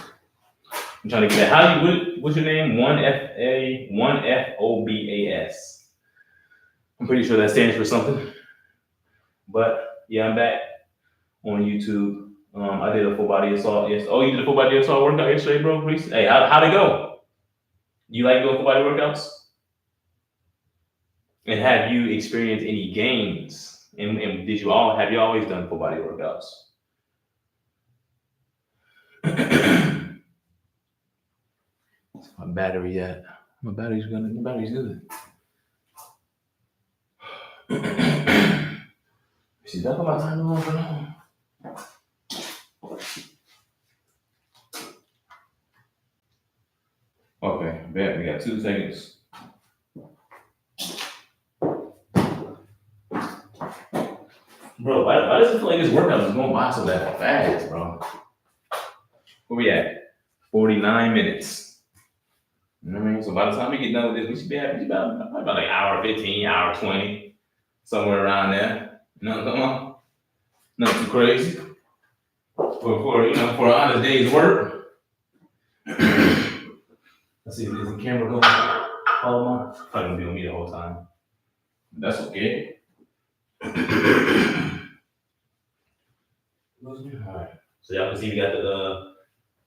I'm trying to get back. What's your name? 1FOBAS. I'm pretty sure that stands for something. But yeah, I'm back on YouTube. I did a full body assault yesterday. Oh, you did a full body assault workout yesterday, bro? Hey, how'd it go? You like doing full body workouts? And have you experienced any gains? And have you always done full body workouts? My battery at? My battery's good. See, that's what my time on for now. Okay, bet we got 2 seconds. Bro, why does it feel like this workout is going by so that fast, bro? Where we at? 49 minutes. You know what I mean? So by the time we get done with this, we should be about like hour 15, hour 20, somewhere around there. You know what I'm talking about? Not too crazy. For an honest day's work. Let's see, is the camera going? Follow mine? Probably gonna be on me the whole time. That's okay. Alright. So y'all can see we got the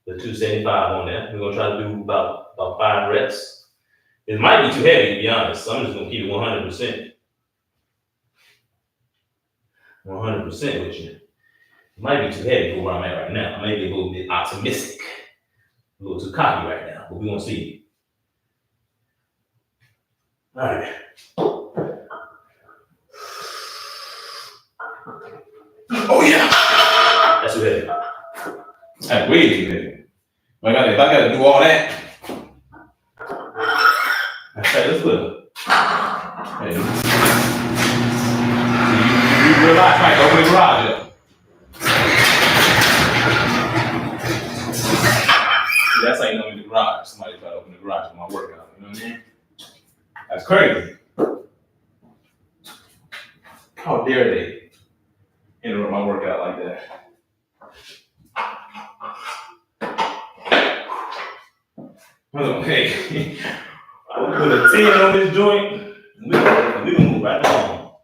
275 on there. We're gonna try to do about 5 reps. It might be too heavy, to be honest. So I'm just gonna keep it 100%. 100% with you. It might be too heavy for where I'm at right now. I may be a little bit optimistic, a little too cocky right now, but we're gonna see. All right. Oh yeah. That's too heavy. That's way too heavy. If I gotta do all that. Okay, let's look. Hey. You realize, right? Open the garage up. That's how you know in the garage. Somebody try to open the garage for my workout. You know what I mean? That's crazy. How dare they interrupt my workout like that? Okay. I put a 10 on this joint. We gonna move right along.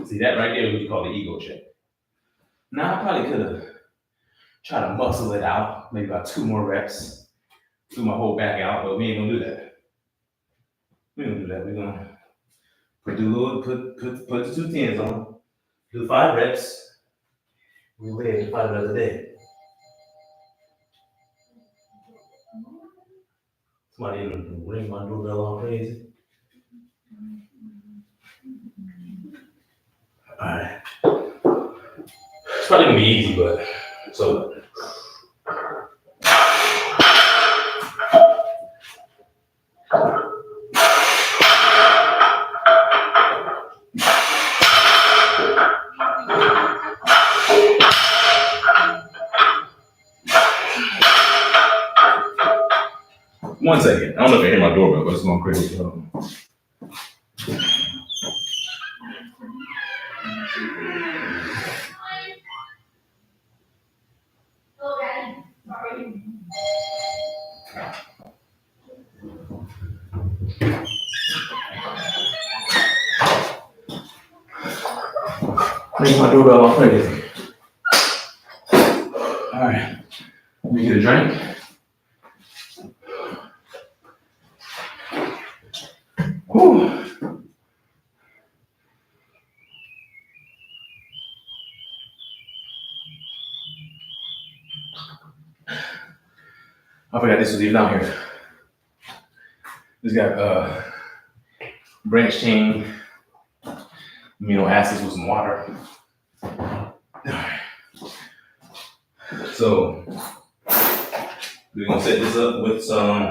See that right there? We call the ego check. Now I probably could have tried to muscle it out, maybe about 2 more reps, do my whole back out, but we ain't gonna do that. We ain't gonna do that. We're gonna put the 2 10s on, do 5 reps. We're ready to fight another day. Somebody ring my doorbell all crazy. Alright. It's probably gonna be easy, but so. One second. I don't know if you hear my doorbell, but it's going crazy. Ring my doorbell all crazy. All right. Let me get a drink. Whew. I forgot this was even out here. This got branch chain amino acids with some water. So we're gonna set this up with some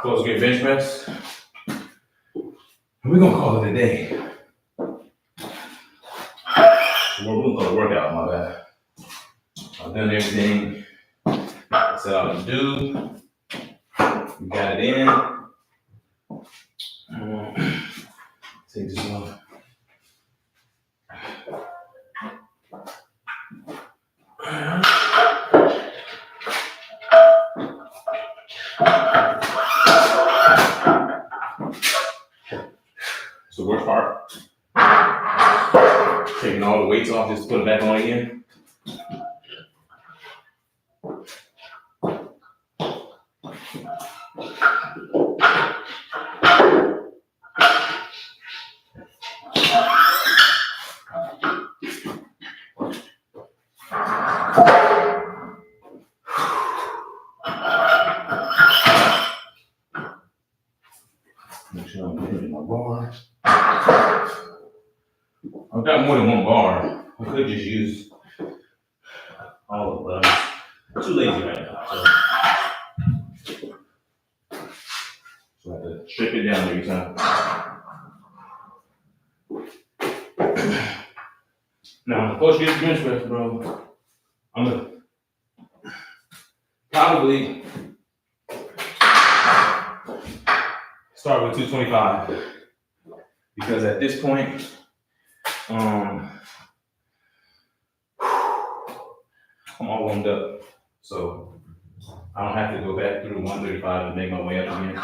close grip bench press. We're gonna call it a day. We're gonna call it a workout, my bad. I've done everything I set out to do. We got it in. Take this off. It's the worst part. Taking all the weights off, just put it back on again. Make sure I'm hitting my bar. I've got more than one bar. I could just use all of them. I'm too lazy right now. So I have to strip it down every time. Now, the push gets bench press, bro. I'm gonna probably start with 225 because at this point, I'm all warmed up, so I don't have to go back through 135 and make my way up again.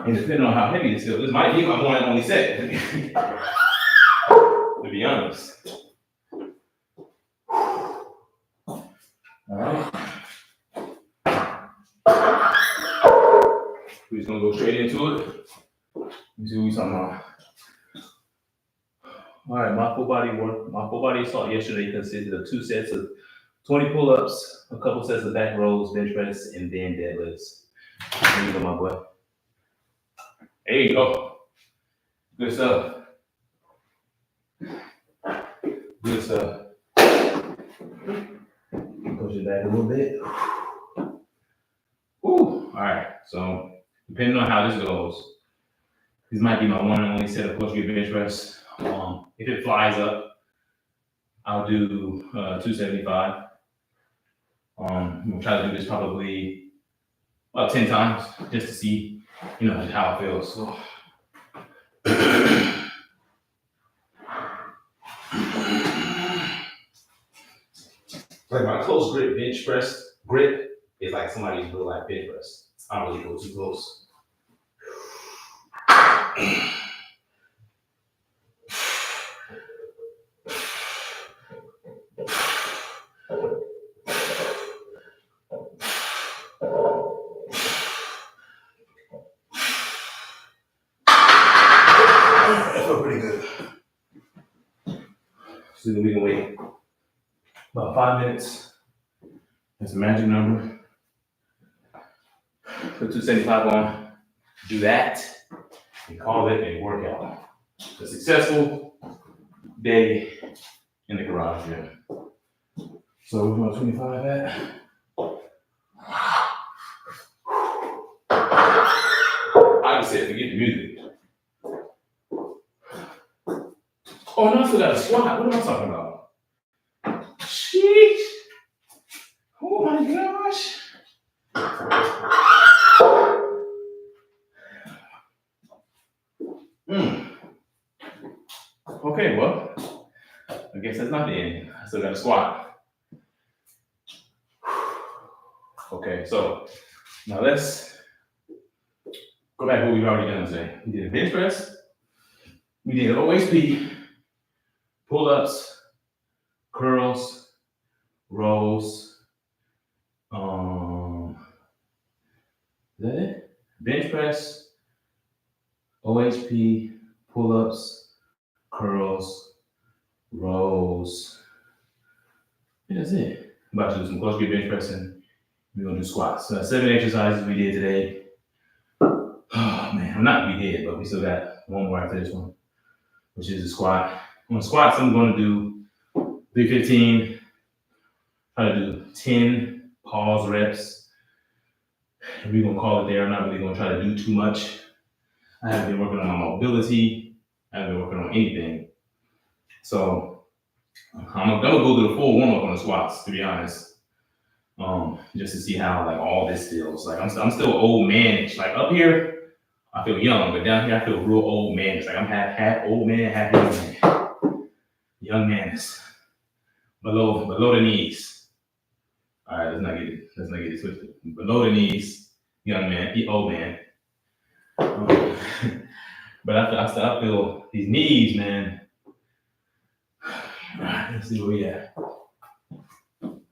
And depending on how heavy this is, this might be my one and only set, to be honest. All right. We're just gonna go straight into it. Let me see what we're talking about. All right, my full body work. My full body assault yesterday consisted of 2 sets of 20 pull-ups, a couple sets of back rolls, bench press, and then deadlifts. There you go, my boy. There you go. Good stuff. Good stuff. Push it back a little bit. Woo. All right. So depending on how this goes, this might be my one and only set of push grip bench press. If it flies up, I'll do 275. We'll try to do this probably about 10 times just to see, just how it feels. So. Like my close grip bench press grip is like somebody's real life bench press. I don't really go too close. That felt pretty good. So we can wait about 5 minutes. That's a magic number. Put 275 on. Do that and call it a workout. A successful day in the garage gym. So we're going 25 at. I would say forget the music. Oh no, I still got a squat. What am I talking about? Sheesh. Oh my gosh. Okay, well, I guess that's not the end. I still got a squat. Okay, so now let's go back to what we've already done today. We did a bench press. We did OHP, pull-ups, curls, rows. Is that it? Bench press, OHP, pull-ups, curls, rows. Yeah, that's it. I'm about to do some close grip bench pressing. We're gonna do squats. So that's 7 exercises we did today. Oh man, we did, but we still got one more after this one, which is a squat. On squats, I'm gonna do 315. Try to do 10 pause reps. We're gonna call it there. I'm not really gonna try to do too much. I haven't been working on my mobility. I haven't been working on anything. So I'm gonna go through the full warm up on the squats, to be honest. Just to see how like all this feels. Like I'm still old manish. Like up here, I feel young, but down here I feel real old manish. Like I'm half old man, half young man. Young man is below the knees. All right, let's not get it twisted. Below the knees, young man, old man. But I feel these knees, man. All right, let's see where we at.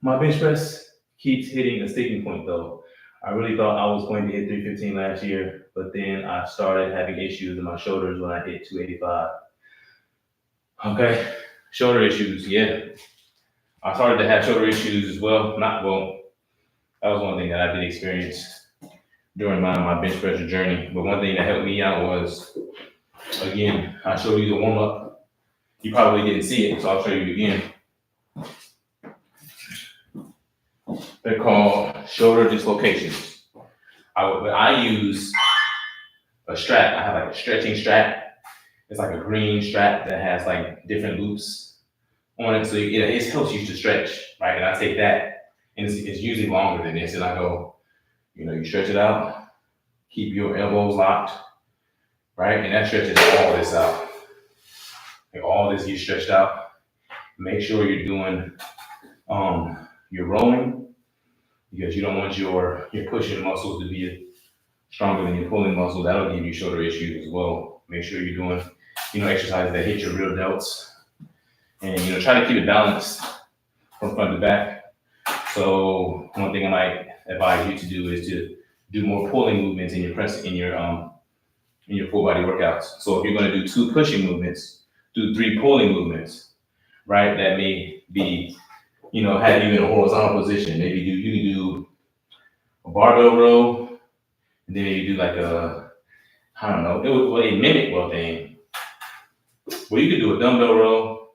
My bench press keeps hitting a sticking point though. I really thought I was going to hit 315 last year, but then I started having issues in my shoulders when I hit 285. Okay, shoulder issues, yeah. I started to have shoulder issues as well. That was one thing that I did experience during my bench press journey. But one thing that helped me out was, again, I showed you the warm up. You probably didn't see it, so I'll show you again. They're called shoulder dislocations. I use a strap. I have like a stretching strap. It's like a green strap that has like different loops on it, so it helps you to stretch, right? And I take that, and it's usually longer than this, and I go, you stretch it out, keep your elbows locked, right? And that stretches all this out. Like all this gets stretched out. Make sure you're doing your rolling, because you don't want your pushing muscles to be stronger than your pulling muscle. That'll give you shoulder issues as well. Make sure you're doing, exercises that hit your real delts, and try to keep it balanced from front to back. So one thing I might advise you to do is to do more pulling movements in your press in your full body workouts. So if you're going to do 2 pushing movements, do 3 pulling movements, right? That may be, have you in a horizontal position. Maybe you can do a barbell row, and then you do like a mimic row thing. Well, you could do a dumbbell row,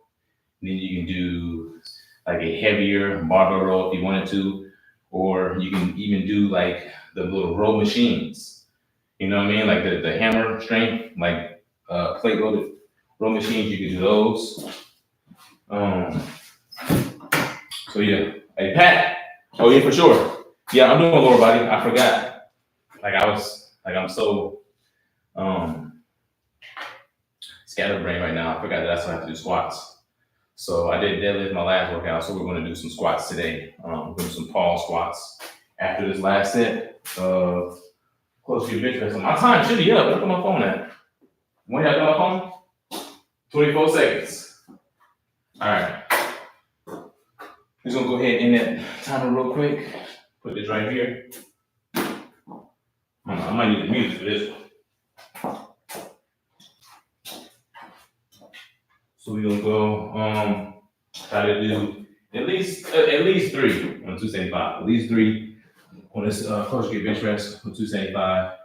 and then you can do like a heavier barbell row if you wanted to, or you can even do like the little row machines. You know what I mean? Like the hammer strength, like plate loaded row machines. You can do those. So yeah, hey Pat. Oh yeah, for sure. Yeah, I'm doing lower body. I forgot. I'm so um scatterbrained right now. I forgot that I still have to do squats. So I did deadlift my last workout. So we're going to do some squats today. We're going to do some pause squats after this last set of close to your bench press. My time should be up. Look at my phone at. When y'all got my phone? 24 seconds. All right. We're going to go ahead and end that timer real quick. Put this right here. I might need the music for this one. So we're gonna go try to do at least 3 on 275. At least 3 on this close grip bench press on 275.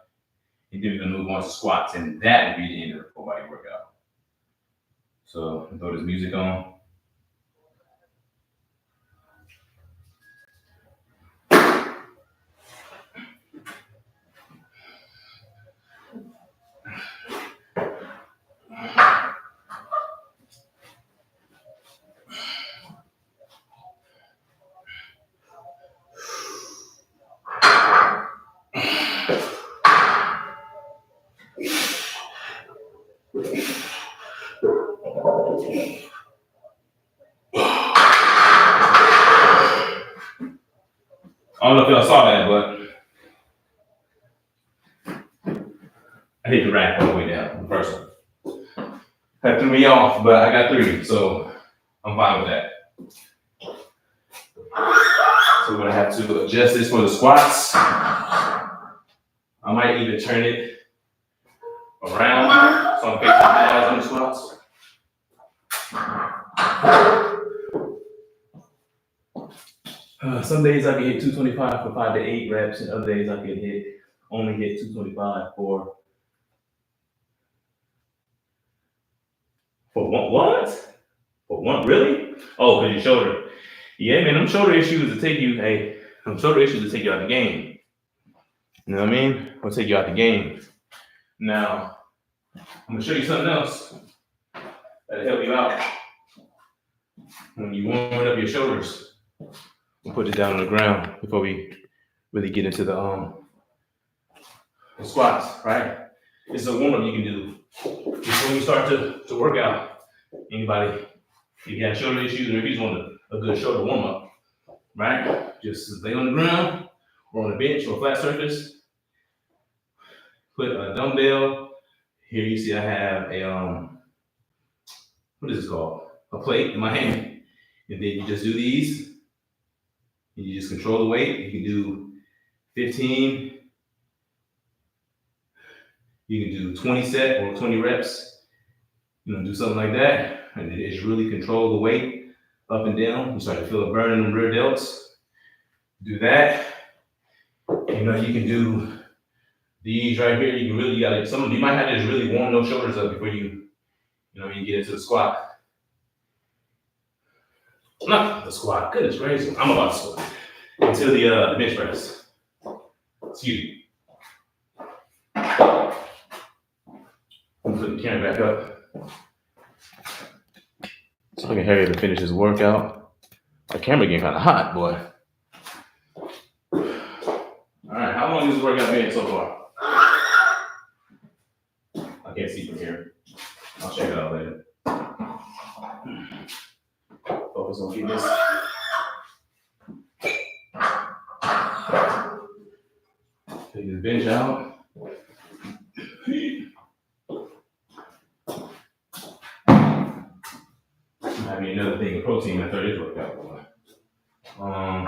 And then we're gonna move on to squats, and that will be the end of the full body workout. So throw this music on. I don't know if y'all saw that, but I hit the rack all the way down, the first one. That threw me off, but I got 3, so I'm fine with that. So we're gonna have to adjust this for the squats. I might even turn it around so I'm facing my eyes on the squats. Some days I can hit 225 for 5 to 8 reps, and other days I can only hit 225 for what? For one, really? Oh, because your shoulder. Yeah, man, them shoulder issues will take you. Hey, them shoulder issues will take you out the game. You know what I mean? Will take you out the game. Now, I'm gonna show you something else that'll help you out when you warm up your shoulders. We'll put it down on the ground before we really get into the squats, right? It's a warm-up you can do. Just when you start to work out. Anybody, if you have shoulder issues or if you just want a good shoulder warm-up, right? Just lay on the ground or on a bench or a flat surface. Put a dumbbell. Here you see I have a, what is this called? A plate in my hand. And then you just do these. And you just control the weight. You can do 15. You can do 20 set or 20 reps. Do something like that. And it's really control the weight up and down. You start to feel a burn in the rear delts. Do that. You can do these right here. You can really you might have to just really warm those shoulders up before you get into the squat. Not the squat. Goodness gracious. I'm about to squat. Until the bench press. Excuse me. I'm putting the camera back up. It's looking heavy to finish this workout. My camera getting kind of hot, boy. All right, how long has this workout been so far? I can't see from here. I'll check it out later. Focus on keeping this. Take this bench out. Might be another thing of protein after this workout, boy. All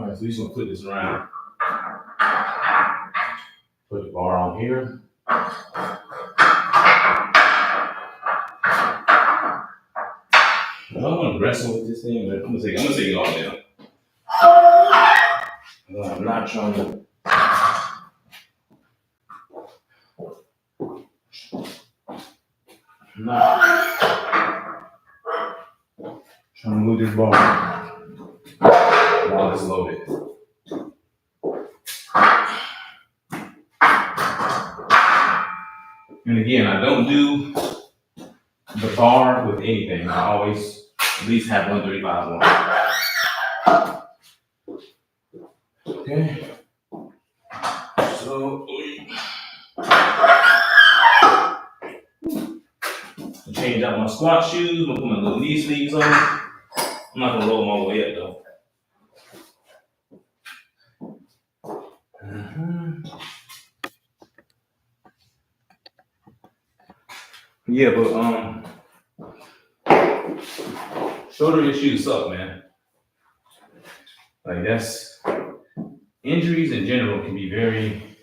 right, so we're just gonna flip this around. Put the bar on here. I don't want to wrestle with this thing, but I'm gonna take it all down. I'm not trying to. Trying to move this bar while it's loaded. And again, I don't do the bar with anything. I always at least have 135 on. Okay. So change out my squat shoes. I'm gonna put my little knee sleeves on. I'm not gonna roll them all the way up though. Yeah, but shoulder issues suck, man. Like that's injuries in general can be very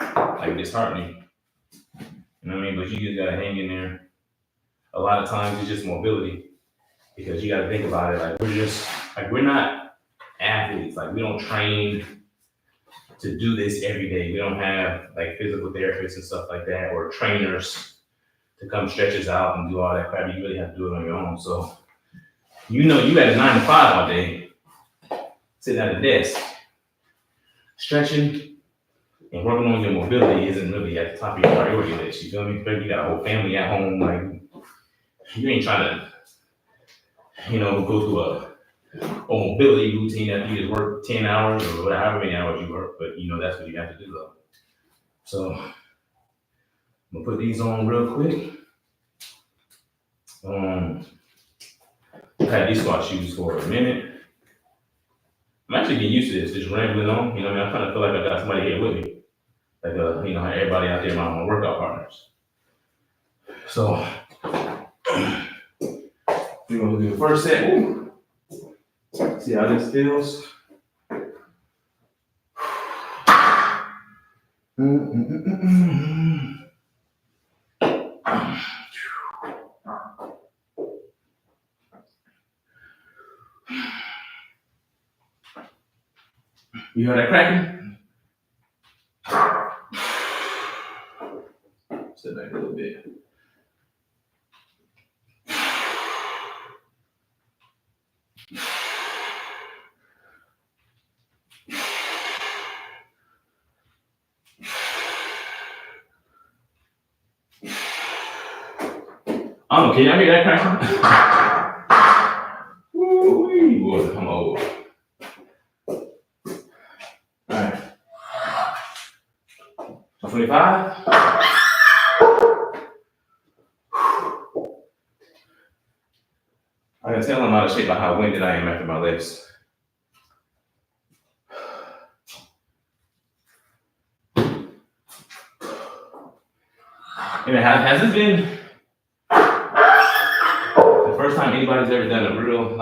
like disheartening. You know what I mean? But you just gotta hang in there. A lot of times it's just mobility because you gotta think about it. Like we're not athletes. Like we don't train to do this every day. We don't have like physical therapists and stuff like that or trainers to come stretch us out and do all that crap. You really have to do it on your own. So you had a 9 to 5 all day, sitting at a desk, stretching and working on your mobility isn't really at the top of your priority list. You feel me? But you got a whole family at home. Like you ain't trying to, go through a mobility routine after you just work 10 hours or whatever, however many hours you work. But that's what you have to do though. So I'm gonna put these on real quick. I've had these squat shoes for a minute. I'm actually getting used to this, just rambling on. I kind of feel like I got somebody here with me. Like, everybody out there, my workout partners. So, we're going to do the first set. Ooh. See how this feels. You heard that cracking? Step back a little bit. Oh, can y'all hear that cracking? Woo-wee, boy, I'm old. All right. 25. I can tell I'm out of shape by how winded I am after my legs. And has this been the first time anybody's ever done a real,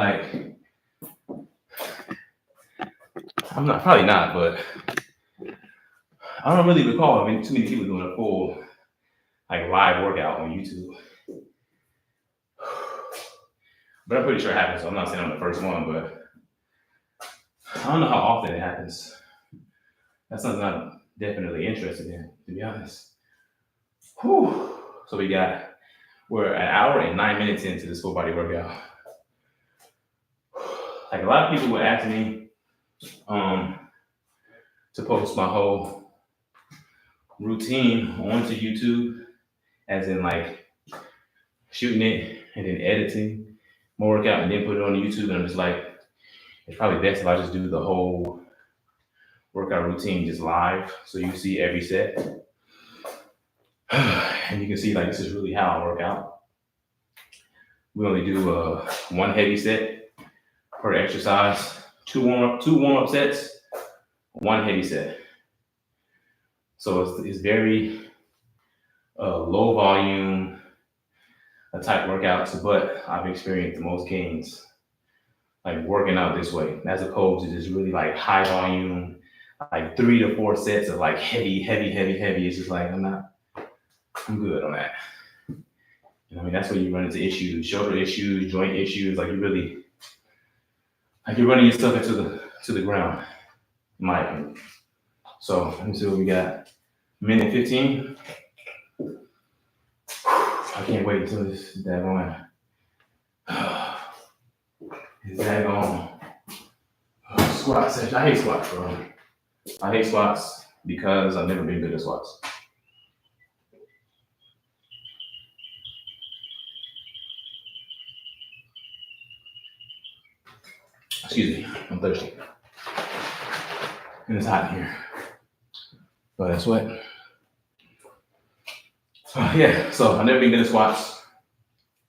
probably not, but I don't really recall too many people doing a full, live workout on YouTube. But I'm pretty sure it happens, so I'm not saying I'm the first one, but I don't know how often it happens. That's something I'm definitely interested in, to be honest. Whew. So we're an hour and 9 minutes into this full body workout. A lot of people were asking me to post my whole routine onto YouTube, as in shooting it and then editing my workout and then put it on YouTube. And I'm just it's probably best if I just do the whole workout routine just live, so you see every set. And you can see this is really how I work out. We only do one heavy set per exercise, two warm-up sets, one heavy set. So it's very low volume type workouts, but I've experienced the most gains working out this way, as opposed to just really high volume, 3 to 4 sets of heavy. It's just I'm good on that. That's where you run into issues, shoulder issues, joint issues. You really, you're running yourself into the ground, in my opinion. So let me see what we got. Minute 15. I can't wait until this is that one. is that squat session. I hate squats, bro. I hate squats because I've never been good at squats. Excuse me, I'm thirsty. And it's hot in here. But I sweat. Yeah, so I've never been good at squats.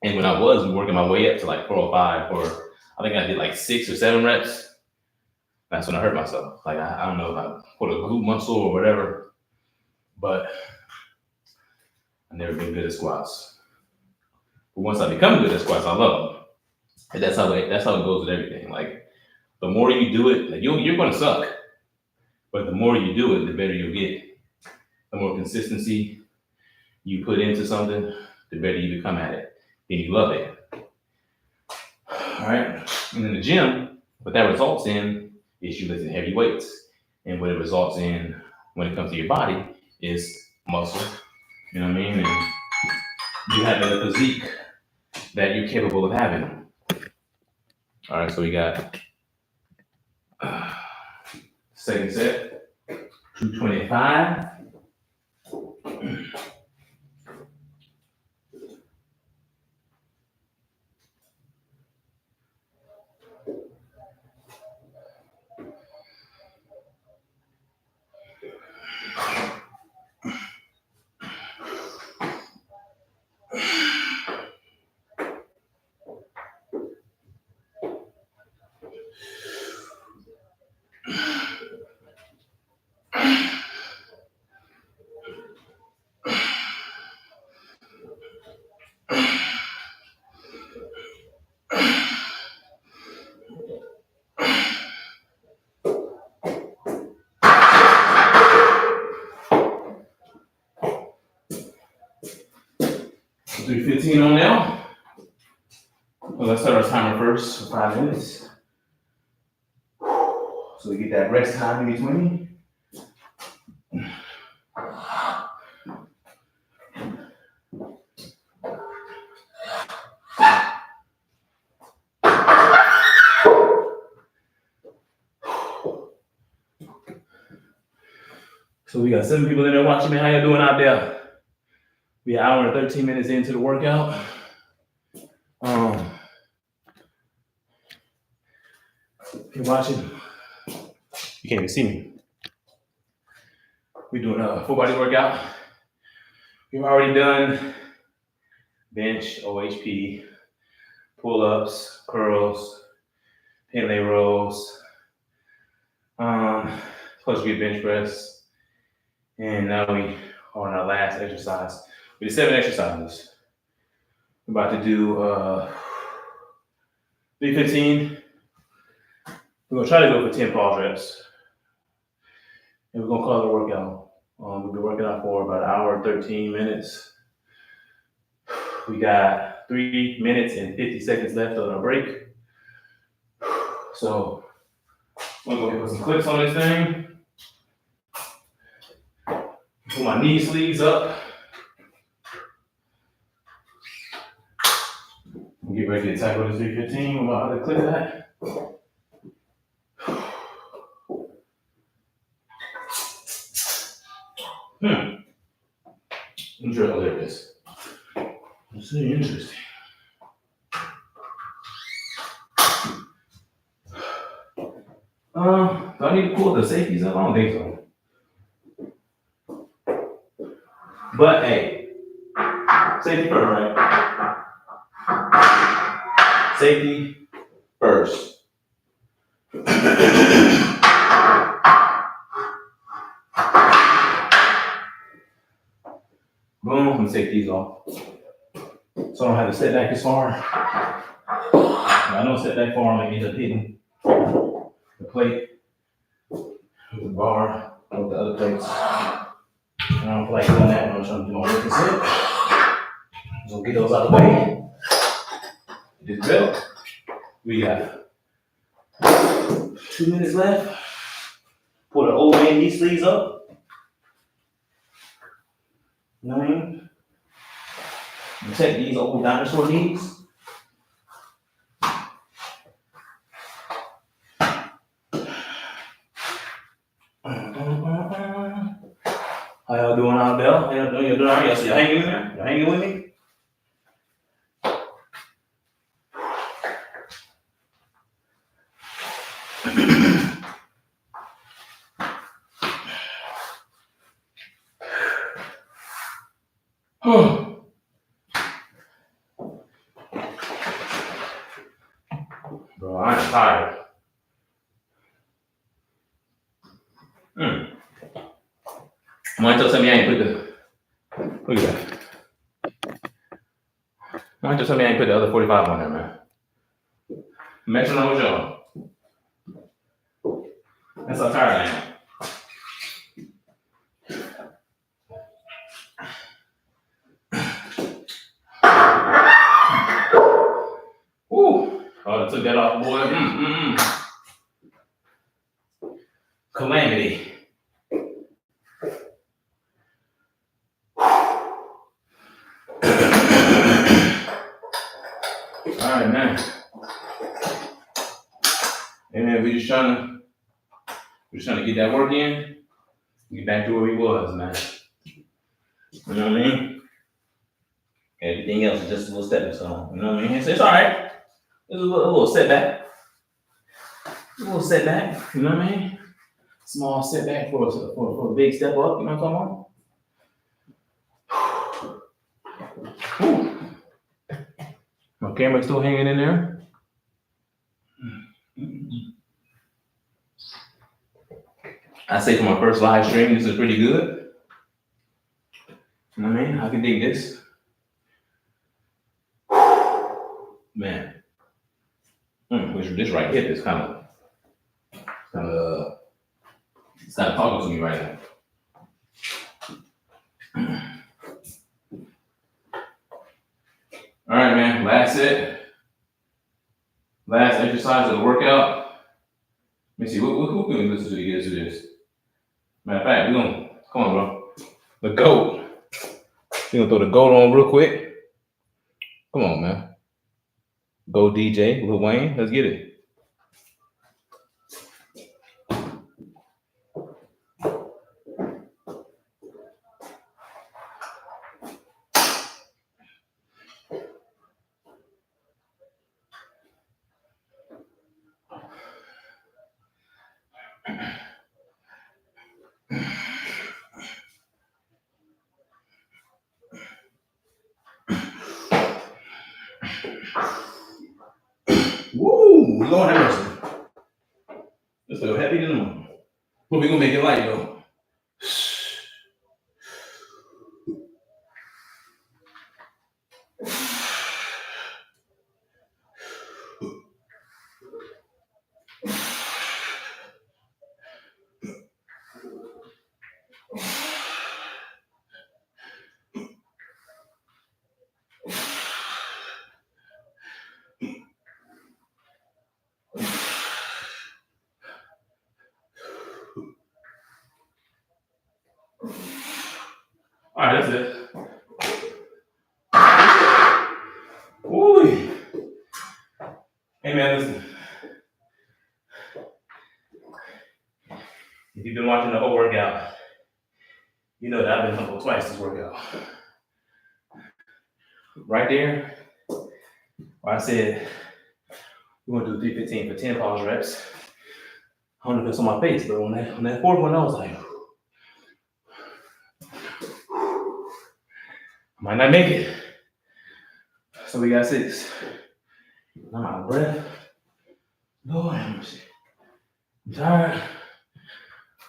And when I was working my way up to like 405, or I think I did like 6 or 7 reps, that's when I hurt myself. Like, I don't know if I put a glute muscle or whatever, but I've never been good at squats. But once I become good at squats, I love them. And that's how it goes with everything. Like, the more you do it, like you're going to suck. But the more you do it, the better you'll get. The more consistency you put into something, the better you become at it. Then you love it. All right. And in the gym, what that results in is you lifting heavy weights. And what it results in when it comes to your body is muscle. You know what I mean? And you have a physique that you're capable of having. All right, so we got second set, 225. $315 on now. Well, let's start our timer first for 5 minutes. So we get that rest time in between. So we got 7 people in there watching me. How you doing out there? We an hour and 13 minutes into the workout. If you're watching, you can't even see me. We're doing a full body workout. We've already done bench, OHP, pull-ups, curls, pin lay rows, plus we bench press. And now we are on our last exercise. We did 7 exercises. We're about to do 315. We're gonna try to go for 10 pause reps. And we're gonna call it a workout. We'll be working out for about an hour and 13 minutes. We got 3 minutes and 50 seconds left on our break. So I'm gonna go ahead and put some clips on this thing. Put my knee sleeves up. Get ready to tackle this 315 with my other clip at. Interesting. There it is. Let's see, interesting. Do I need to pull the safeties up? I don't think so. But hey, safety first, right? Safety first. Boom, I'm gonna take these off. So I don't have to step back as far. If I don't step back far, I'm gonna end up hitting the plate with the bar with the other plates. And I don't feel like doing that when I'm trying to do my work set. So get those out of the way. This belt. We got 2 minutes left. Pull the old man knee sleeves up. 9. Take these old dinosaur knees. How y'all doing out there? How y'all doing? Y'all doing all right? Y'all hanging in there? Y'all hanging with me? Bro, I am tired. Why don't you tell me I ain't put the, look at that. Why don't you tell me I ain't put the other 45 on there, man? Messing on with y'all. That's how tired I am. Woo! Oh, I took that off, boy. Calamity. All right, man. Hey, man, we're just trying to get that work in. Get back to where we was, man. You know what I mean? Everything else is just a little stepping stone. You know what I mean? It's all right. It's a little setback. A little setback. You know what I mean? Small setback for a big step up. You know what I'm talking about? My camera's still hanging in there. I say for my first live stream, this is pretty good. You know what I mean? I can dig this. Man. This right here is kind of talking to me right now. All right, man. Last set. Last exercise of the workout. Let me see. Who can we listen to get us to this? Matter of fact, we're gonna come on, bro. The GOAT. We're gonna throw the GOAT on real quick. Come on, man. Go DJ, Lil Wayne. Let's get it. Woo! Lord have mercy. Let's go happy in the morning. But we gonna make it light though. All right, that's it. Woo! Hey man, listen. If you've been watching the whole workout, you know that I've been humbled twice this workout. Right there, where I said we're gonna do 315 for 10 pause reps. I don't know if it's on my face, but on that fourth one, I was like, I might not make it. So we got 6. I'm out of breath. Lord have mercy. I'm tired.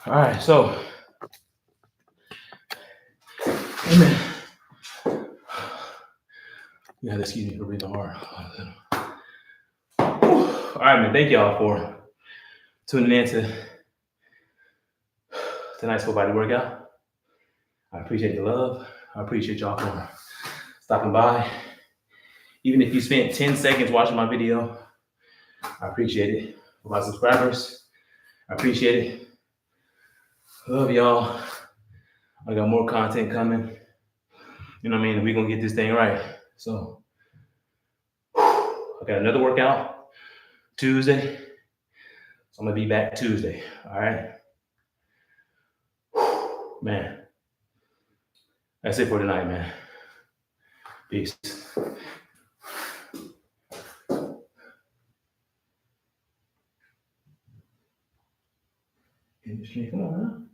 All right, so, amen. You gotta excuse me for breathing hard. All right, man. Thank y'all for tuning in to tonight's full body workout. I appreciate the love. I appreciate y'all for stopping by. Even if you spent 10 seconds watching my video, I appreciate it. For my subscribers, I appreciate it. Love y'all. I got more content coming. You know what I mean? We're gonna get this thing right. So I got another workout Tuesday. So I'm gonna be back Tuesday. All right. Man. That's it for tonight, man. Peace. Come on, man.